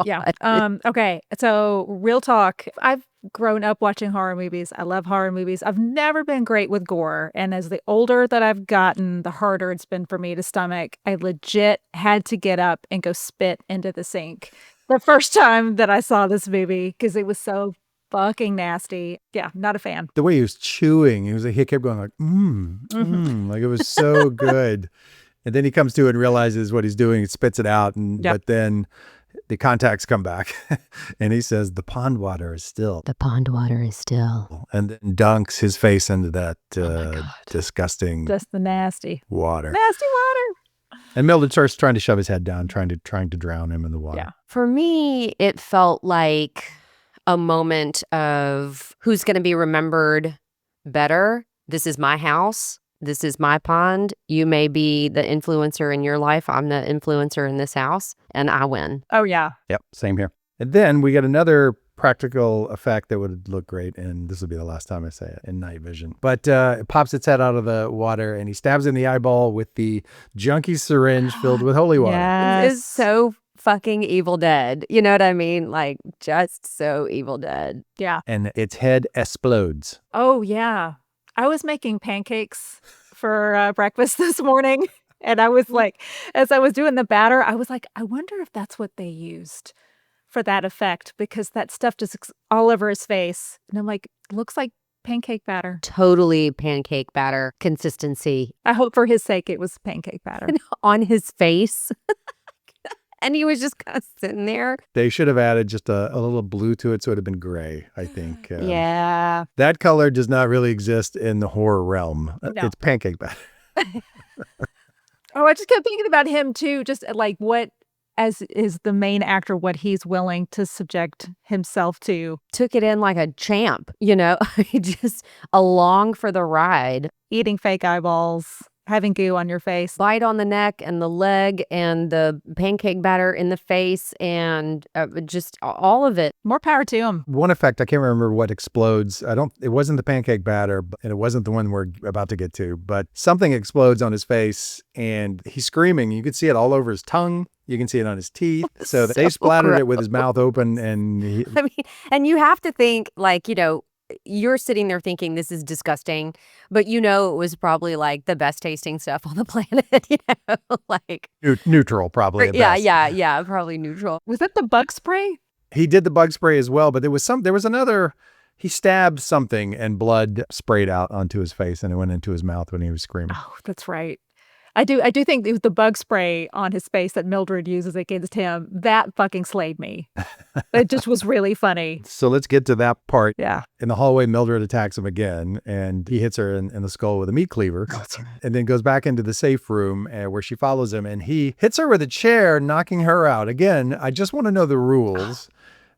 yeah. Okay. So real talk. I've grown up watching horror movies. I love horror movies. I've never been great with gore. And as the older that I've gotten, the harder it's been for me to stomach. I legit had to get up and go spit into the sink the first time that I saw this movie because it was so fucking nasty. Yeah, not a fan. The way he was chewing, he kept going like, like it was so good. And then he comes to it and realizes what he's doing. He spits it out. But then the contacts come back. And he says, the pond water is still. The pond water is still. And then dunks his face into that disgusting. Just the nasty. Water. Nasty water. And Mildred starts trying to shove his head down, trying to drown him in the water. Yeah. For me, it felt like a moment of who's going to be remembered better. This is my house. This is my pond. You may be the influencer in your life. I'm the influencer in this house, and I win. Oh, yeah. Yep, same here. And then we get another practical effect that would look great, and this will be the last time I say it, in night vision. But it pops its head out of the water, and he stabs in the eyeball with the junky syringe filled with holy water. Yes. It's so fucking Evil Dead. You know what I mean? Like, just so Evil Dead. Yeah. And its head explodes. Oh, yeah. I was making pancakes for breakfast this morning. And I was like, as I was doing the batter, I was like, I wonder if that's what they used for that effect, because that stuff just all over his face. And I'm like, looks like pancake batter. Totally pancake batter consistency. I hope for his sake it was pancake batter. On his face. And he was just kind of sitting there. They should have added just a little blue to it so it would have been gray, I think. Yeah. That color does not really exist in the horror realm. No. It's pancake batter. Oh, I just kept thinking about him too, just like what, as is the main actor, what he's willing to subject himself to. Took it in like a champ, just along for the ride. Eating fake eyeballs, having goo on your face. Bite on the neck and the leg and the pancake batter in the face and just all of it. More power to him. One effect, I can't remember what explodes. It wasn't the pancake batter, and it wasn't the one we're about to get to, but something explodes on his face and he's screaming. You could see it all over his tongue. You can see it on his teeth. So they splattered it with his mouth open, and I mean, and you have to think like, you're sitting there thinking this is disgusting, but it was probably like the best tasting stuff on the planet, like neutral probably. At best. Yeah, probably neutral. Was that the bug spray? He did the bug spray as well, but there was another. He stabbed something and blood sprayed out onto his face and it went into his mouth when he was screaming. Oh, that's right. I do think the bug spray on his face that Mildred uses against him, that fucking slayed me. It just was really funny. So let's get to that part. Yeah. In the hallway, Mildred attacks him again, and he hits her in the skull with a meat cleaver, and then goes back into the safe room where she follows him, and he hits her with a chair, knocking her out. Again, I just want to know the rules.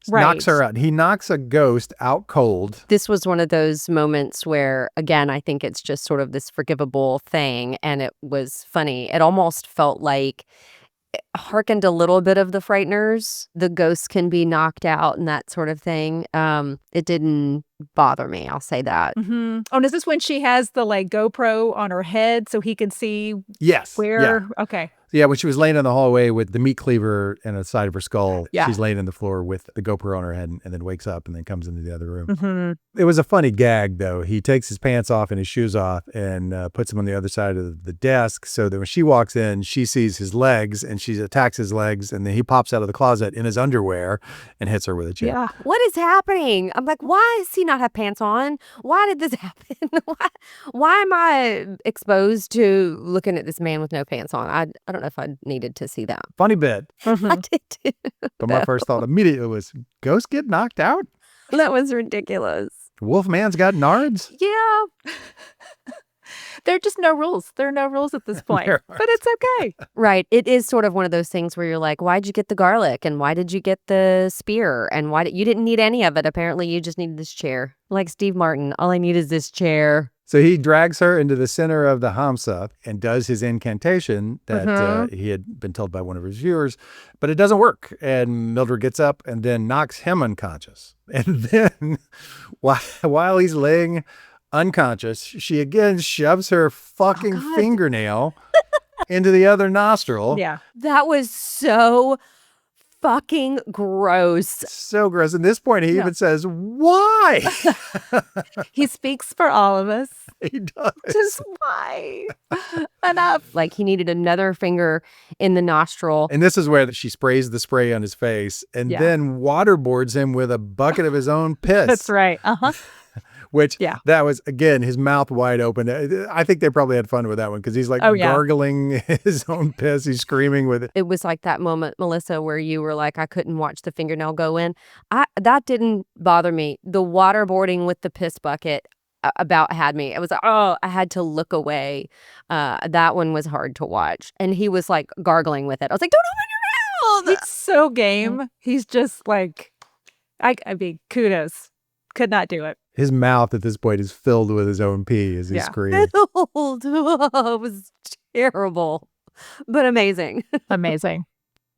Right. Knocks her out. He knocks a ghost out cold. This was one of those moments where, again, I think it's just sort of this forgivable thing, and it was funny. It almost felt like it harkened a little bit of the Frighteners. The ghosts can be knocked out and that sort of thing. It didn't bother me. I'll say that. Mm-hmm. Oh, and is this when she has the like GoPro on her head so he can see Yes. where? Yeah. Okay. Yeah, when she was laying in the hallway with the meat cleaver and the side of her skull, Yeah. she's laying on the floor with the GoPro on her head and then wakes up and then comes into the other room. Mm-hmm. It was a funny gag, though. He takes his pants off and his shoes off and puts them on the other side of the desk so that when she walks in, she sees his legs and she attacks his legs, and then he pops out of the closet in his underwear and hits her with a chair. Yeah. What is happening? I'm like, why does he not have pants on? Why did this happen? why am I exposed to looking at this man with no pants on? I don't know if I needed to see that. Funny bit. I did too. But my first thought immediately was, ghost get knocked out? That was ridiculous. Wolfman's got nards? Yeah. There are just no rules. There are no rules at this point. There But it's okay. Right. It is sort of one of those things where you're like, why'd you get the garlic? And why did you get the spear? And you didn't need any of it. Apparently, you just needed this chair. Like Steve Martin, all I need is this chair. So he drags her into the center of the Hamsa and does his incantation that he had been told by one of his viewers, but it doesn't work. And Mildred gets up and then knocks him unconscious. And then while he's laying unconscious, she again shoves her fucking fingernail into the other nostril. Yeah. That was so fucking gross. So gross. At this point, he even says, why? He speaks for all of us. He does. Just why? Enough. Like he needed another finger in the nostril. And this is where she sprays the spray on his face and then waterboards him with a bucket of his own piss. That's right. Uh-huh. Which, that was, again, his mouth wide open. I think they probably had fun with that one because he's like gargling his own piss. He's screaming with it. It was like that moment, Melissa, where you were like, I couldn't watch the fingernail go in. That didn't bother me. The waterboarding with the piss bucket about had me. It was like, oh, I had to look away. That one was hard to watch. And he was like gargling with it. I was like, don't open your mouth. He's so game. He's just like, I mean, kudos. Could not do it. His mouth at this point is filled with his own pee as he screams. It was terrible, but amazing. Amazing.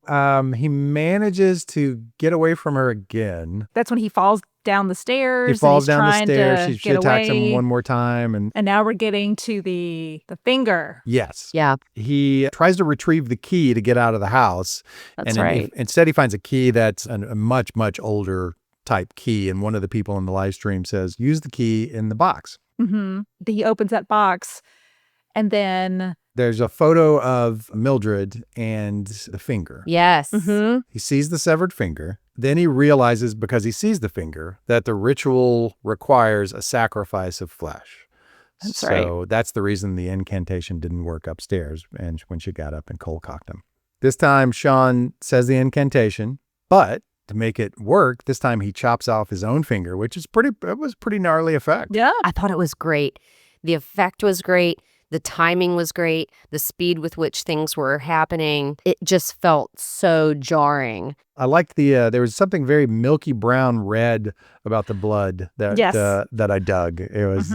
He manages to get away from her again. That's when he falls down the stairs. He falls and he's down the trying stairs. to She get attacks away. him one more time. And now we're getting to the finger. yes. Yeah. He tries to retrieve the key to get out of the house. That's and right. Instead, he finds a key that's a much, much older type key. And one of the people in the live stream says, use the key in the box. Mm-hmm. He opens that box and then... There's a photo of Mildred and the finger. Yes. Mm-hmm. He sees the severed finger. Then he realizes, because he sees the finger, that the ritual requires a sacrifice of flesh. That's right. So that's the reason the incantation didn't work upstairs and when she got up and cold-cocked him. This time, Sean says the incantation, but to make it work, this time he chops off his own finger, which is it was pretty gnarly effect. Yeah. I thought it was great. The effect was great. The timing was great. The speed with which things were happening. It just felt so jarring. I liked there was something very milky brown red about the blood that that I dug. It was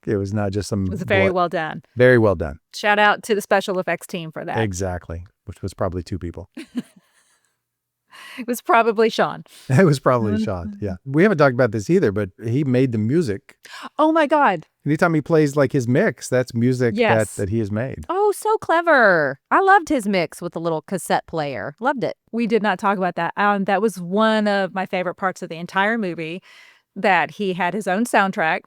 it was not just some. It was very blood. well done. Very well done. Shout out to the special effects team for that. Exactly, which was probably two people. It was probably Sean. It was probably Sean. Yeah, we haven't talked about this either, but he made the music. Oh my God. Anytime he plays like his mix, that's music Yes. that he has made. Oh, so clever. I loved his mix with the little cassette player. Loved it. We did not talk about that. That was one of my favorite parts of the entire movie, that he had his own soundtrack.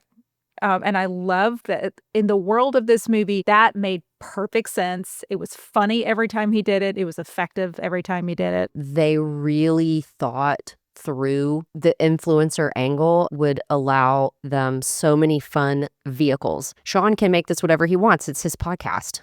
And I love that in the world of this movie, that made perfect sense. It was funny every time he did it. It was effective every time he did it. They really thought through the influencer angle would allow them so many fun vehicles. Sean can make this whatever he wants. It's his podcast,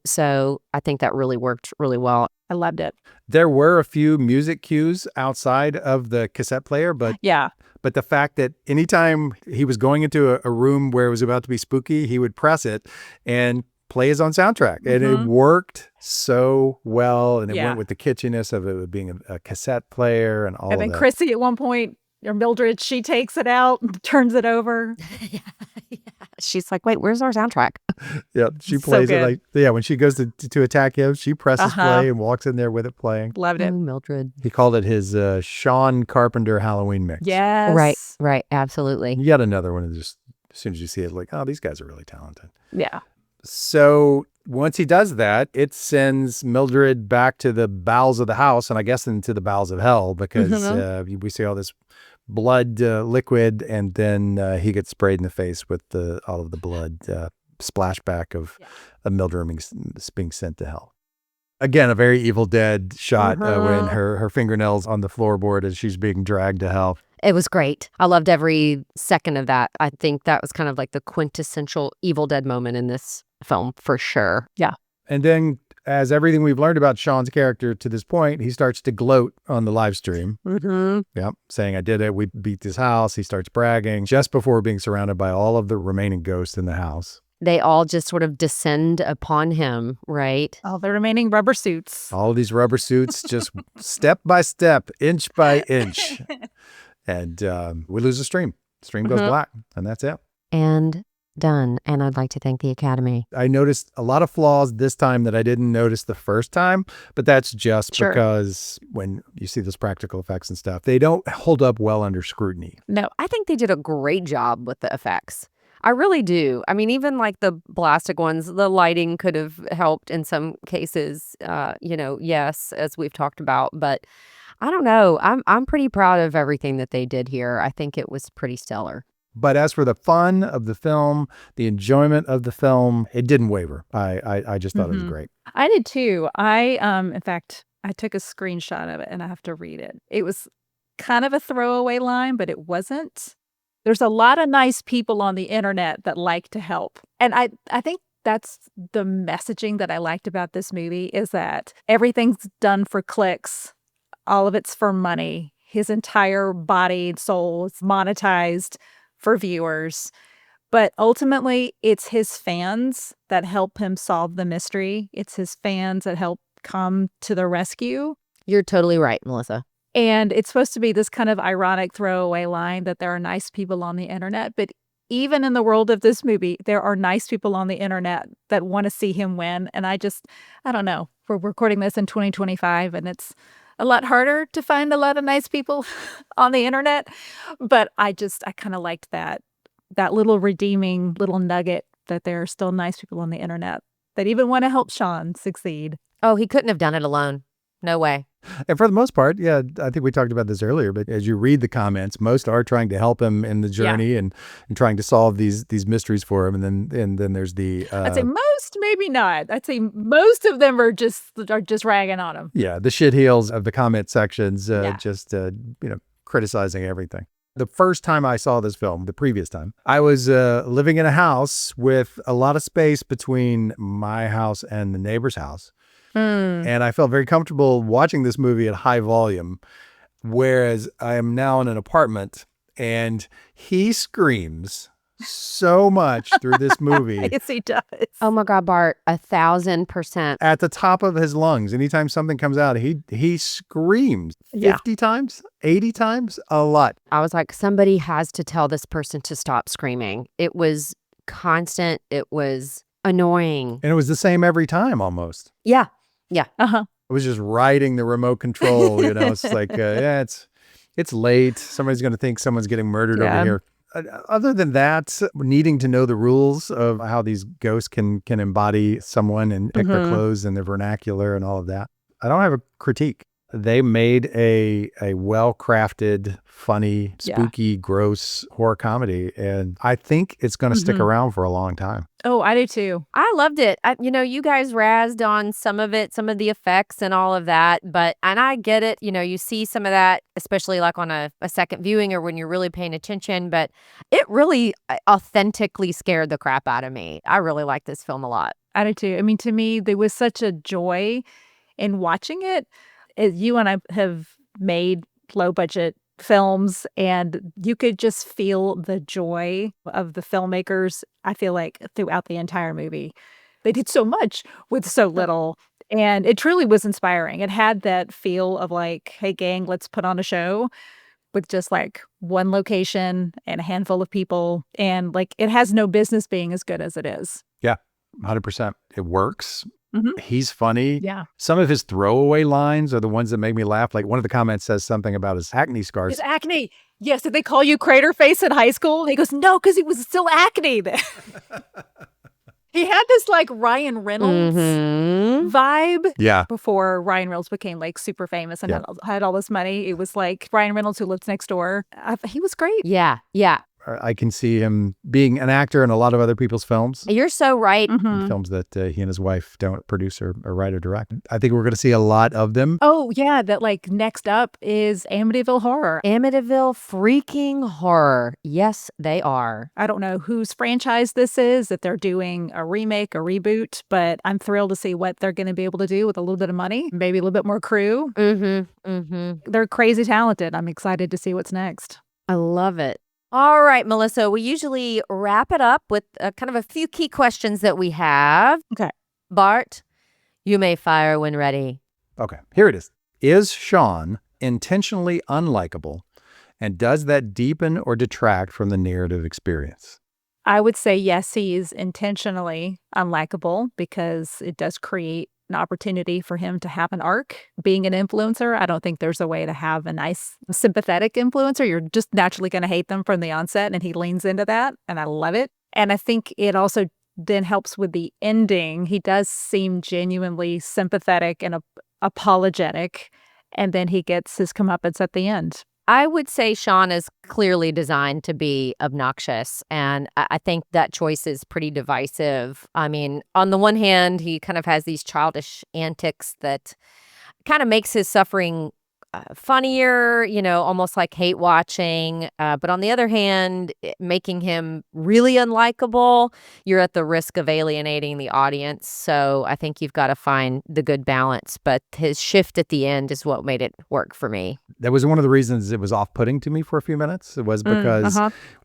so I think that really worked really well. I loved it. There were a few music cues outside of the cassette player, but Yeah. But the fact that anytime he was going into a room where it was about to be spooky, he would press it and play his own soundtrack. And it worked so well. And it went with the kitschiness of it being a cassette player and all of that. And then Chrissy at one point, or Mildred, she takes it out and turns it over. She's like, wait, where's our soundtrack? Yeah, she So plays it good. like, when she goes to attack him, she presses play and walks in there with it playing. Loved it. Oh, Mildred. He called it his Sean Carpenter Halloween mix. Yes. Right. Absolutely. You got another one, and just as soon as you see it, like, oh, these guys are really talented. Yeah. So once he does that, it sends Mildred back to the bowels of the house, and I guess into the bowels of hell, because we see all this blood liquid, and then he gets sprayed in the face with all of the blood splashback of Mildred being sent to hell. Again, a very Evil Dead shot when her fingernails on the floorboard as she's being dragged to hell. It was great. I loved every second of that. I think that was kind of like the quintessential Evil Dead moment in this film, for sure. Yeah. And then, as everything we've learned about Sean's character to this point, he starts to gloat on the live stream. Yep, saying, I did it. We beat this house. He starts bragging just before being surrounded by all of the remaining ghosts in the house. They all just sort of descend upon him, right? All the remaining rubber suits. All of these rubber suits, just step by step, inch by inch. And we lose the stream. Stream goes black, and that's it. And done. And I'd like to thank the Academy. I noticed a lot of flaws this time that I didn't notice the first time, but that's just because when you see those practical effects and stuff, they don't hold up well under scrutiny. No. I think they did a great job with the effects. I really do. I mean, even like the plastic ones, the lighting could have helped in some cases, yes, as we've talked about, but I don't know. I'm pretty proud of everything that they did here. I think it was pretty stellar. But as for the fun of the film, the enjoyment of the film, it didn't waver. I just thought it was great. I did too. In fact, I took a screenshot of it and I have to read it. It was kind of a throwaway line, but it wasn't. There's a lot of nice people on the internet that like to help. And I think that's the messaging that I liked about this movie, is that everything's done for clicks. All of it's for money. His entire body and soul is monetized for viewers. But ultimately, it's his fans that help him solve the mystery. It's his fans that help come to the rescue. You're totally right, Melissa. And it's supposed to be this kind of ironic throwaway line that there are nice people on the internet. But even in the world of this movie, there are nice people on the internet that want to see him win. And I don't know. We're recording this in 2025, and it's a lot harder to find a lot of nice people on the internet. But I kind of liked that little redeeming little nugget that there are still nice people on the internet that even want to help Sean succeed. Oh, he couldn't have done it alone. No way. And for the most part, yeah, I think we talked about this earlier, but as you read the comments, most are trying to help him in the journey and trying to solve these mysteries for him. And then there's the I'd say most, maybe not. I'd say most of them are just ragging on him. Yeah, the shitheels of the comment sections, criticizing everything. The first time I saw this film, the previous time, I was living in a house with a lot of space between my house and the neighbor's house. And I felt very comfortable watching this movie at high volume, whereas I am now in an apartment and he screams so much through this movie. Yes, he does. Oh my God, Bart, 1,000%. At the top of his lungs. Anytime something comes out, he screams 50 times, 80 times, a lot. I was like, somebody has to tell this person to stop screaming. It was constant. It was annoying. And it was the same every time almost. Yeah. Uh-huh. It was just riding the remote control, It's like, it's late. Somebody's going to think someone's getting murdered over here. Other than that, needing to know the rules of how these ghosts can embody someone and pick their clothes and their vernacular and all of that, I don't have a critique. They made a well-crafted, funny, Yeah. spooky, gross horror comedy. And I think it's going to stick around for a long time. Oh, I do too. I loved it. You guys razzed on some of it, some of the effects and all of that, and I get it. You see some of that, especially like on a second viewing or when you're really paying attention, but it really authentically scared the crap out of me. I really like this film a lot. I do too. I mean, to me, there was such a joy in watching it. You and I have made low budget films, and you could just feel the joy of the filmmakers, I feel like, throughout the entire movie. They did so much with so little, and it truly was inspiring. It had that feel of like, hey, gang, let's put on a show with just like one location and a handful of people, and like it has no business being as good as it is. Yeah, 100%. It works. Mhm. He's funny. Yeah. Some of his throwaway lines are the ones that make me laugh. Like one of the comments says something about his acne scars. His acne. Yes, did they call you crater face in high school? And he goes, no, because he was still acne then. He had this like Ryan Reynolds vibe. Yeah. Before Ryan Reynolds became like super famous and had all this money. It was like Ryan Reynolds who lived next door. He was great. Yeah. I can see him being an actor in a lot of other people's films. You're so right. Films that he and his wife don't produce or write or direct. I think we're going to see a lot of them. Oh, yeah. That like next up is Amityville Horror. Amityville freaking horror. Yes, they are. I don't know whose franchise this is, if they're doing a remake, a reboot, but I'm thrilled to see what they're going to be able to do with a little bit of money, maybe a little bit more crew. They're crazy talented. I'm excited to see what's next. I love it. All right, Melissa, we usually wrap it up with kind of a few key questions that we have. Okay. Bart, you may fire when ready. Okay, here it is. Is Sean intentionally unlikable, and does that deepen or detract from the narrative experience? I would say yes, he is intentionally unlikable because it does create an opportunity for him to have an arc. Being an influencer, I don't think there's a way to have a nice, sympathetic influencer. You're just naturally going to hate them from the onset, and he leans into that, and I love it. And I think it also then helps with the ending. He does seem genuinely sympathetic and apologetic, and then he gets his comeuppance at the end. I would say Sean is clearly designed to be obnoxious, and I think that choice is pretty divisive. I mean, on the one hand, he kind of has these childish antics that kind of makes his suffering funnier, almost like hate watching. But on the other hand, making him really unlikable, you're at the risk of alienating the audience. So I think you've got to find the good balance. But his shift at the end is what made it work for me. That was one of the reasons it was off-putting to me for a few minutes. It was because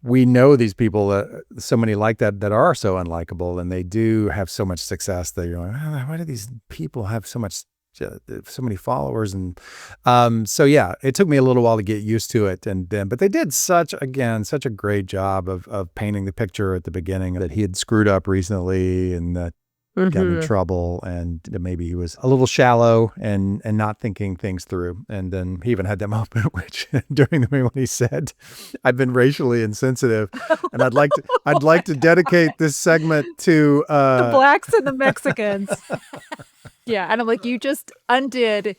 we know these people, so many like that are so unlikable, and they do have so much success that you're like, why do these people have so many followers? And so yeah, it took me a little while to get used to it, but they did such a great job of painting the picture at the beginning that he had screwed up recently and that got in trouble, and that maybe he was a little shallow and not thinking things through. And then he even had that moment which during the movie when he said, I've been racially insensitive, and I'd like to dedicate this segment to the blacks and the Mexicans. Yeah, and I'm like, you just undid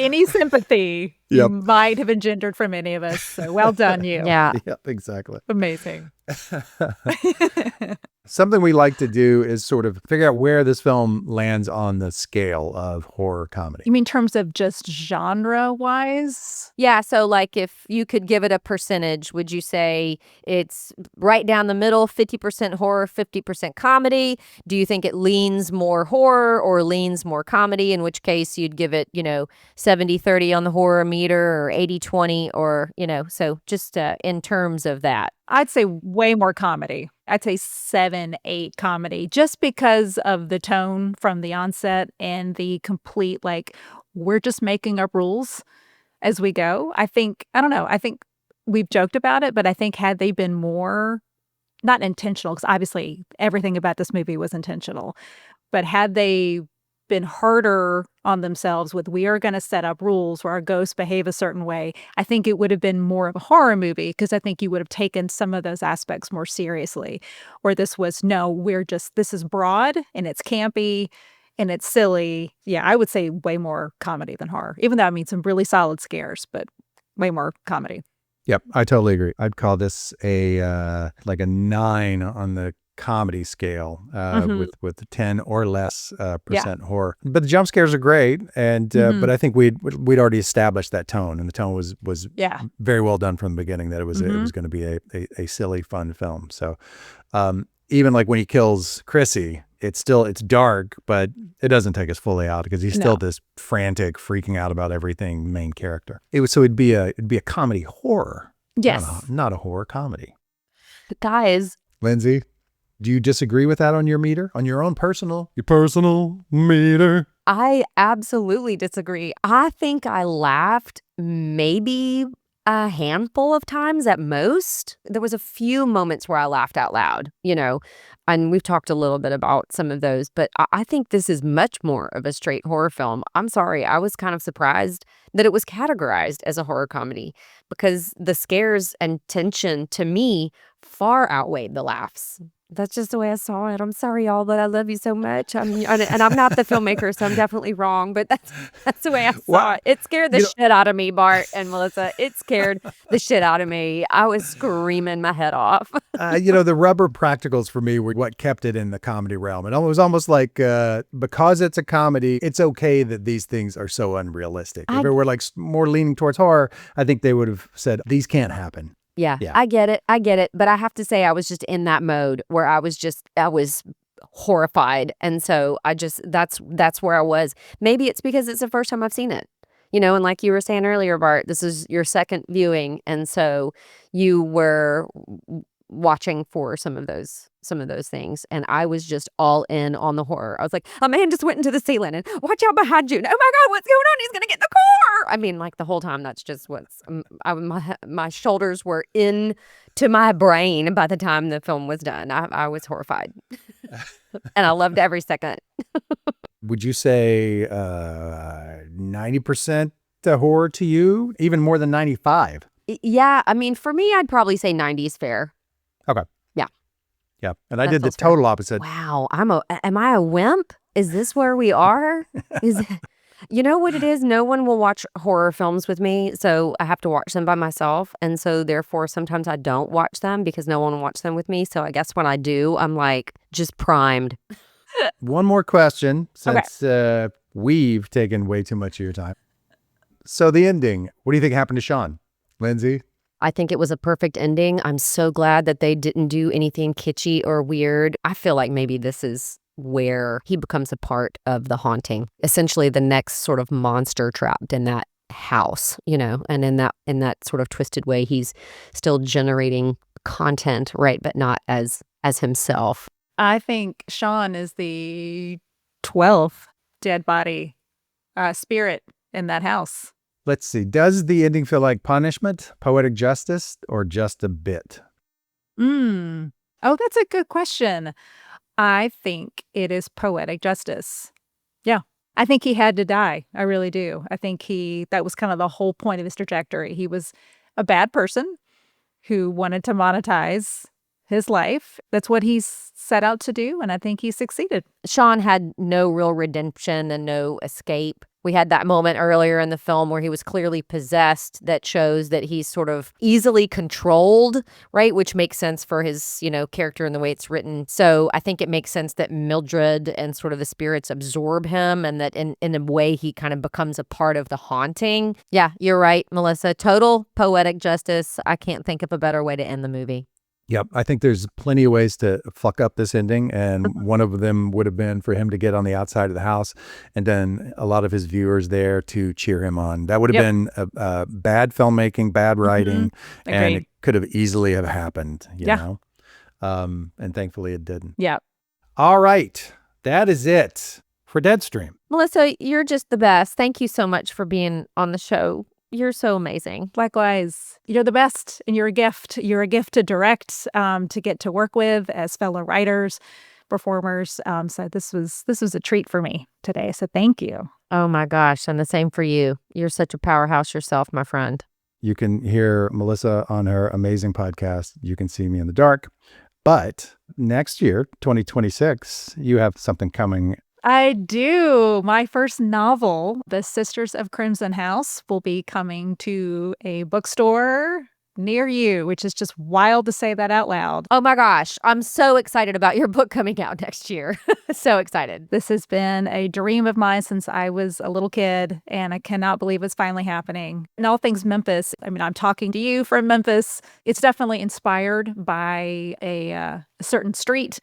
any sympathy you might have engendered from any of us. So well done, you. Yeah. Yep, exactly. Amazing. Something we like to do is sort of figure out where this film lands on the scale of horror comedy. You mean in terms of just genre-wise? Yeah, so like if you could give it a percentage, would you say it's right down the middle, 50% horror, 50% comedy? Do you think it leans more horror or leans more comedy, in which case you'd give it, 70-30 on the horror meter or 80-20 or, so just in terms of that. I'd say way more comedy. I'd say 7-8 comedy, just because of the tone from the onset and the complete, like, we're just making up rules as we go. I think we've joked about it, but I think had they been more, not intentional, because obviously everything about this movie was intentional, but had they been harder on themselves with, we are going to set up rules where our ghosts behave a certain way, I think it would have been more of a horror movie, because I think you would have taken some of those aspects more seriously. Where this was, no, this is broad and it's campy and it's silly. Yeah, I would say way more comedy than horror, even though I mean some really solid scares, but way more comedy. Yep, I totally agree. I'd call this a like a 9 on the comedy scale with 10 or less percent horror. But the jump scares are great, and but I think we'd already established that tone, and the tone was very well done from the beginning. That it was going to be a silly, fun film. So even like when he kills Chrissy, it's dark, but it doesn't take us fully out because he's still this frantic, freaking out about everything main character. It'd be a comedy horror. Yes, not a horror comedy. Guys, Lindsey, do you disagree with that on your meter, on your own personal meter? I absolutely disagree. I think I laughed maybe a handful of times at most. There was a few moments where I laughed out loud, and we've talked a little bit about some of those, but I think this is much more of a straight horror film. I'm sorry, I was kind of surprised that it was categorized as a horror comedy because the scares and tension to me far outweighed the laughs. That's just the way I saw it. I'm sorry, y'all, but I love you so much. And I'm not the filmmaker, so I'm definitely wrong. But that's the way I saw it. It scared the shit out of me, Bart and Melissa. It scared the shit out of me. I was screaming my head off. The rubber practicals for me were what kept it in the comedy realm. And it was almost like because it's a comedy, it's okay that these things are so unrealistic. If it were like more leaning towards horror, I think they would have said these can't happen. Yeah, I get it. But I have to say I was just in that mode where I was horrified. And so that's where I was. Maybe it's because it's the first time I've seen it, and like you were saying earlier, Bart, this is your second viewing. And so you were watching for some of those things. And I was just all in on the horror. I was like, a man just went into the ceiling and watch out behind you. And, oh my God, what's going on? He's going to get the car. I mean, like the whole time, that's just my shoulders were in to my brain by the time the film was done. I was horrified and I loved every second. Would you say 90% horror to you? Even more than 95? Yeah. I mean, for me, I'd probably say 90 is fair. Okay. Yeah. And I That did the feels fair. total opposite. Wow. Am I a wimp? Is this where we are? You know what it is? No one will watch horror films with me, so I have to watch them by myself. And so therefore, sometimes I don't watch them because no one will watch them with me. So I guess when I do, I'm like just primed. One more question since we've taken way too much of your time. So the ending, what do you think happened to Sean? Lindsey? I think it was a perfect ending. I'm so glad that they didn't do anything kitschy or weird. I feel like maybe this is where he becomes a part of the haunting. Essentially the next sort of monster trapped in that house, and in that sort of twisted way, he's still generating content, right? But not as himself. I think Sean is the 12th dead body spirit in that house. Let's see. Does the ending feel like punishment, poetic justice, or just a bit? Oh, that's a good question. I think it is poetic justice. Yeah. I think he had to die. I really do. I think that was kind of the whole point of his trajectory. He was a bad person who wanted to monetize his life. That's what he's set out to do, and I think he succeeded. Sean had no real redemption and no escape. We had that moment earlier in the film where he was clearly possessed that shows that he's sort of easily controlled, right? Which makes sense for his, character and the way it's written. So I think it makes sense that Mildred and sort of the spirits absorb him and that in a way he kind of becomes a part of the haunting. Yeah, you're right, Melissa. Total poetic justice. I can't think of a better way to end the movie. Yep. I think there's plenty of ways to fuck up this ending. And one of them would have been for him to get on the outside of the house and then a lot of his viewers there to cheer him on. That would have been a bad filmmaking, bad writing, and it could have easily have happened, you know? And thankfully it didn't. Yeah. All right. That is it for Deadstream. Melissa, you're just the best. Thank you so much for being on the show. You're so amazing. Likewise. You're the best, and you're a gift. You're a gift to direct, to get to work with as fellow writers, performers. So this was a treat for me today. So thank you. Oh my gosh, and the same for you. You're such a powerhouse yourself, my friend. You can hear Melissa on her amazing podcast, You Can See Me in the Dark. But next year, 2026, you have something coming I do. My first novel, The Sisters of Crimson House, will be coming to a bookstore near you, which is just wild to say that out loud. Oh my gosh. I'm so excited about your book coming out next year. So excited. This has been a dream of mine since I was a little kid, and I cannot believe it's finally happening. And all things Memphis. I mean, I'm talking to you from Memphis. It's definitely inspired by a certain street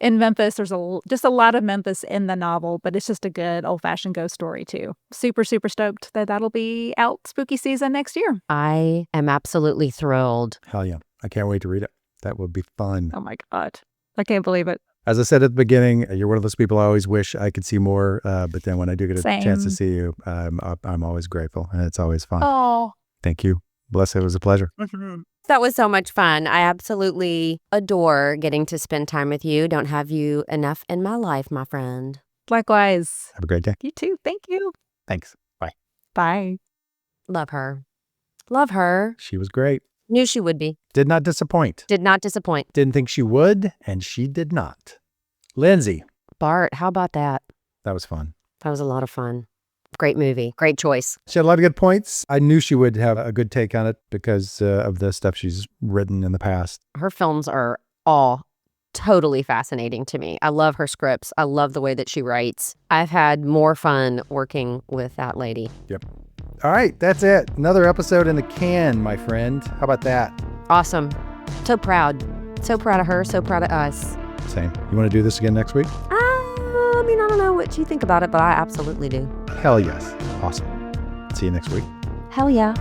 in Memphis. There's just a lot of Memphis in the novel, but it's just a good old-fashioned ghost story too. Super, super stoked that that'll be out spooky season next year. I am absolutely thrilled. Hell yeah. I can't wait to read it. That would be fun. Oh my God. I can't believe it. As I said at the beginning, you're one of those people I always wish I could see more. But then when I do get a chance to see you, I'm always grateful, and it's always fun. Oh. Thank you. Bless. It was a pleasure. That was so much fun. I absolutely adore getting to spend time with you. Don't have you enough in my life, my friend. Likewise. Have a great day. You too. Thank you. Thanks. Bye. Bye. Love her. Love her. She was great. Knew she would be. Did not disappoint. Did not disappoint. Didn't think she would, and she did not. Lindsey. Bart, how about that? That was fun. That was a lot of fun. Great movie. Great choice. She had a lot of good points. I knew she would have a good take on it because of the stuff she's written in the past. Her films are all totally fascinating to me. I love her scripts. I love the way that she writes. I've had more fun working with that lady. Yep. All right, that's it. Another episode in the can, my friend. How about that? Awesome. So proud. So proud of her. So proud of us. Same. You want to do this again next week? I mean, I don't know what you think about it, but I absolutely do. Hell yes. Awesome. See you next week. Hell yeah.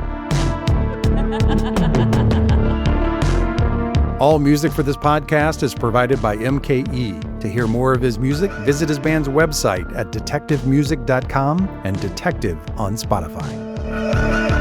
All music for this podcast is provided by MKE. To hear more of his music, visit his band's website at detectivemusic.com and Detective on Spotify.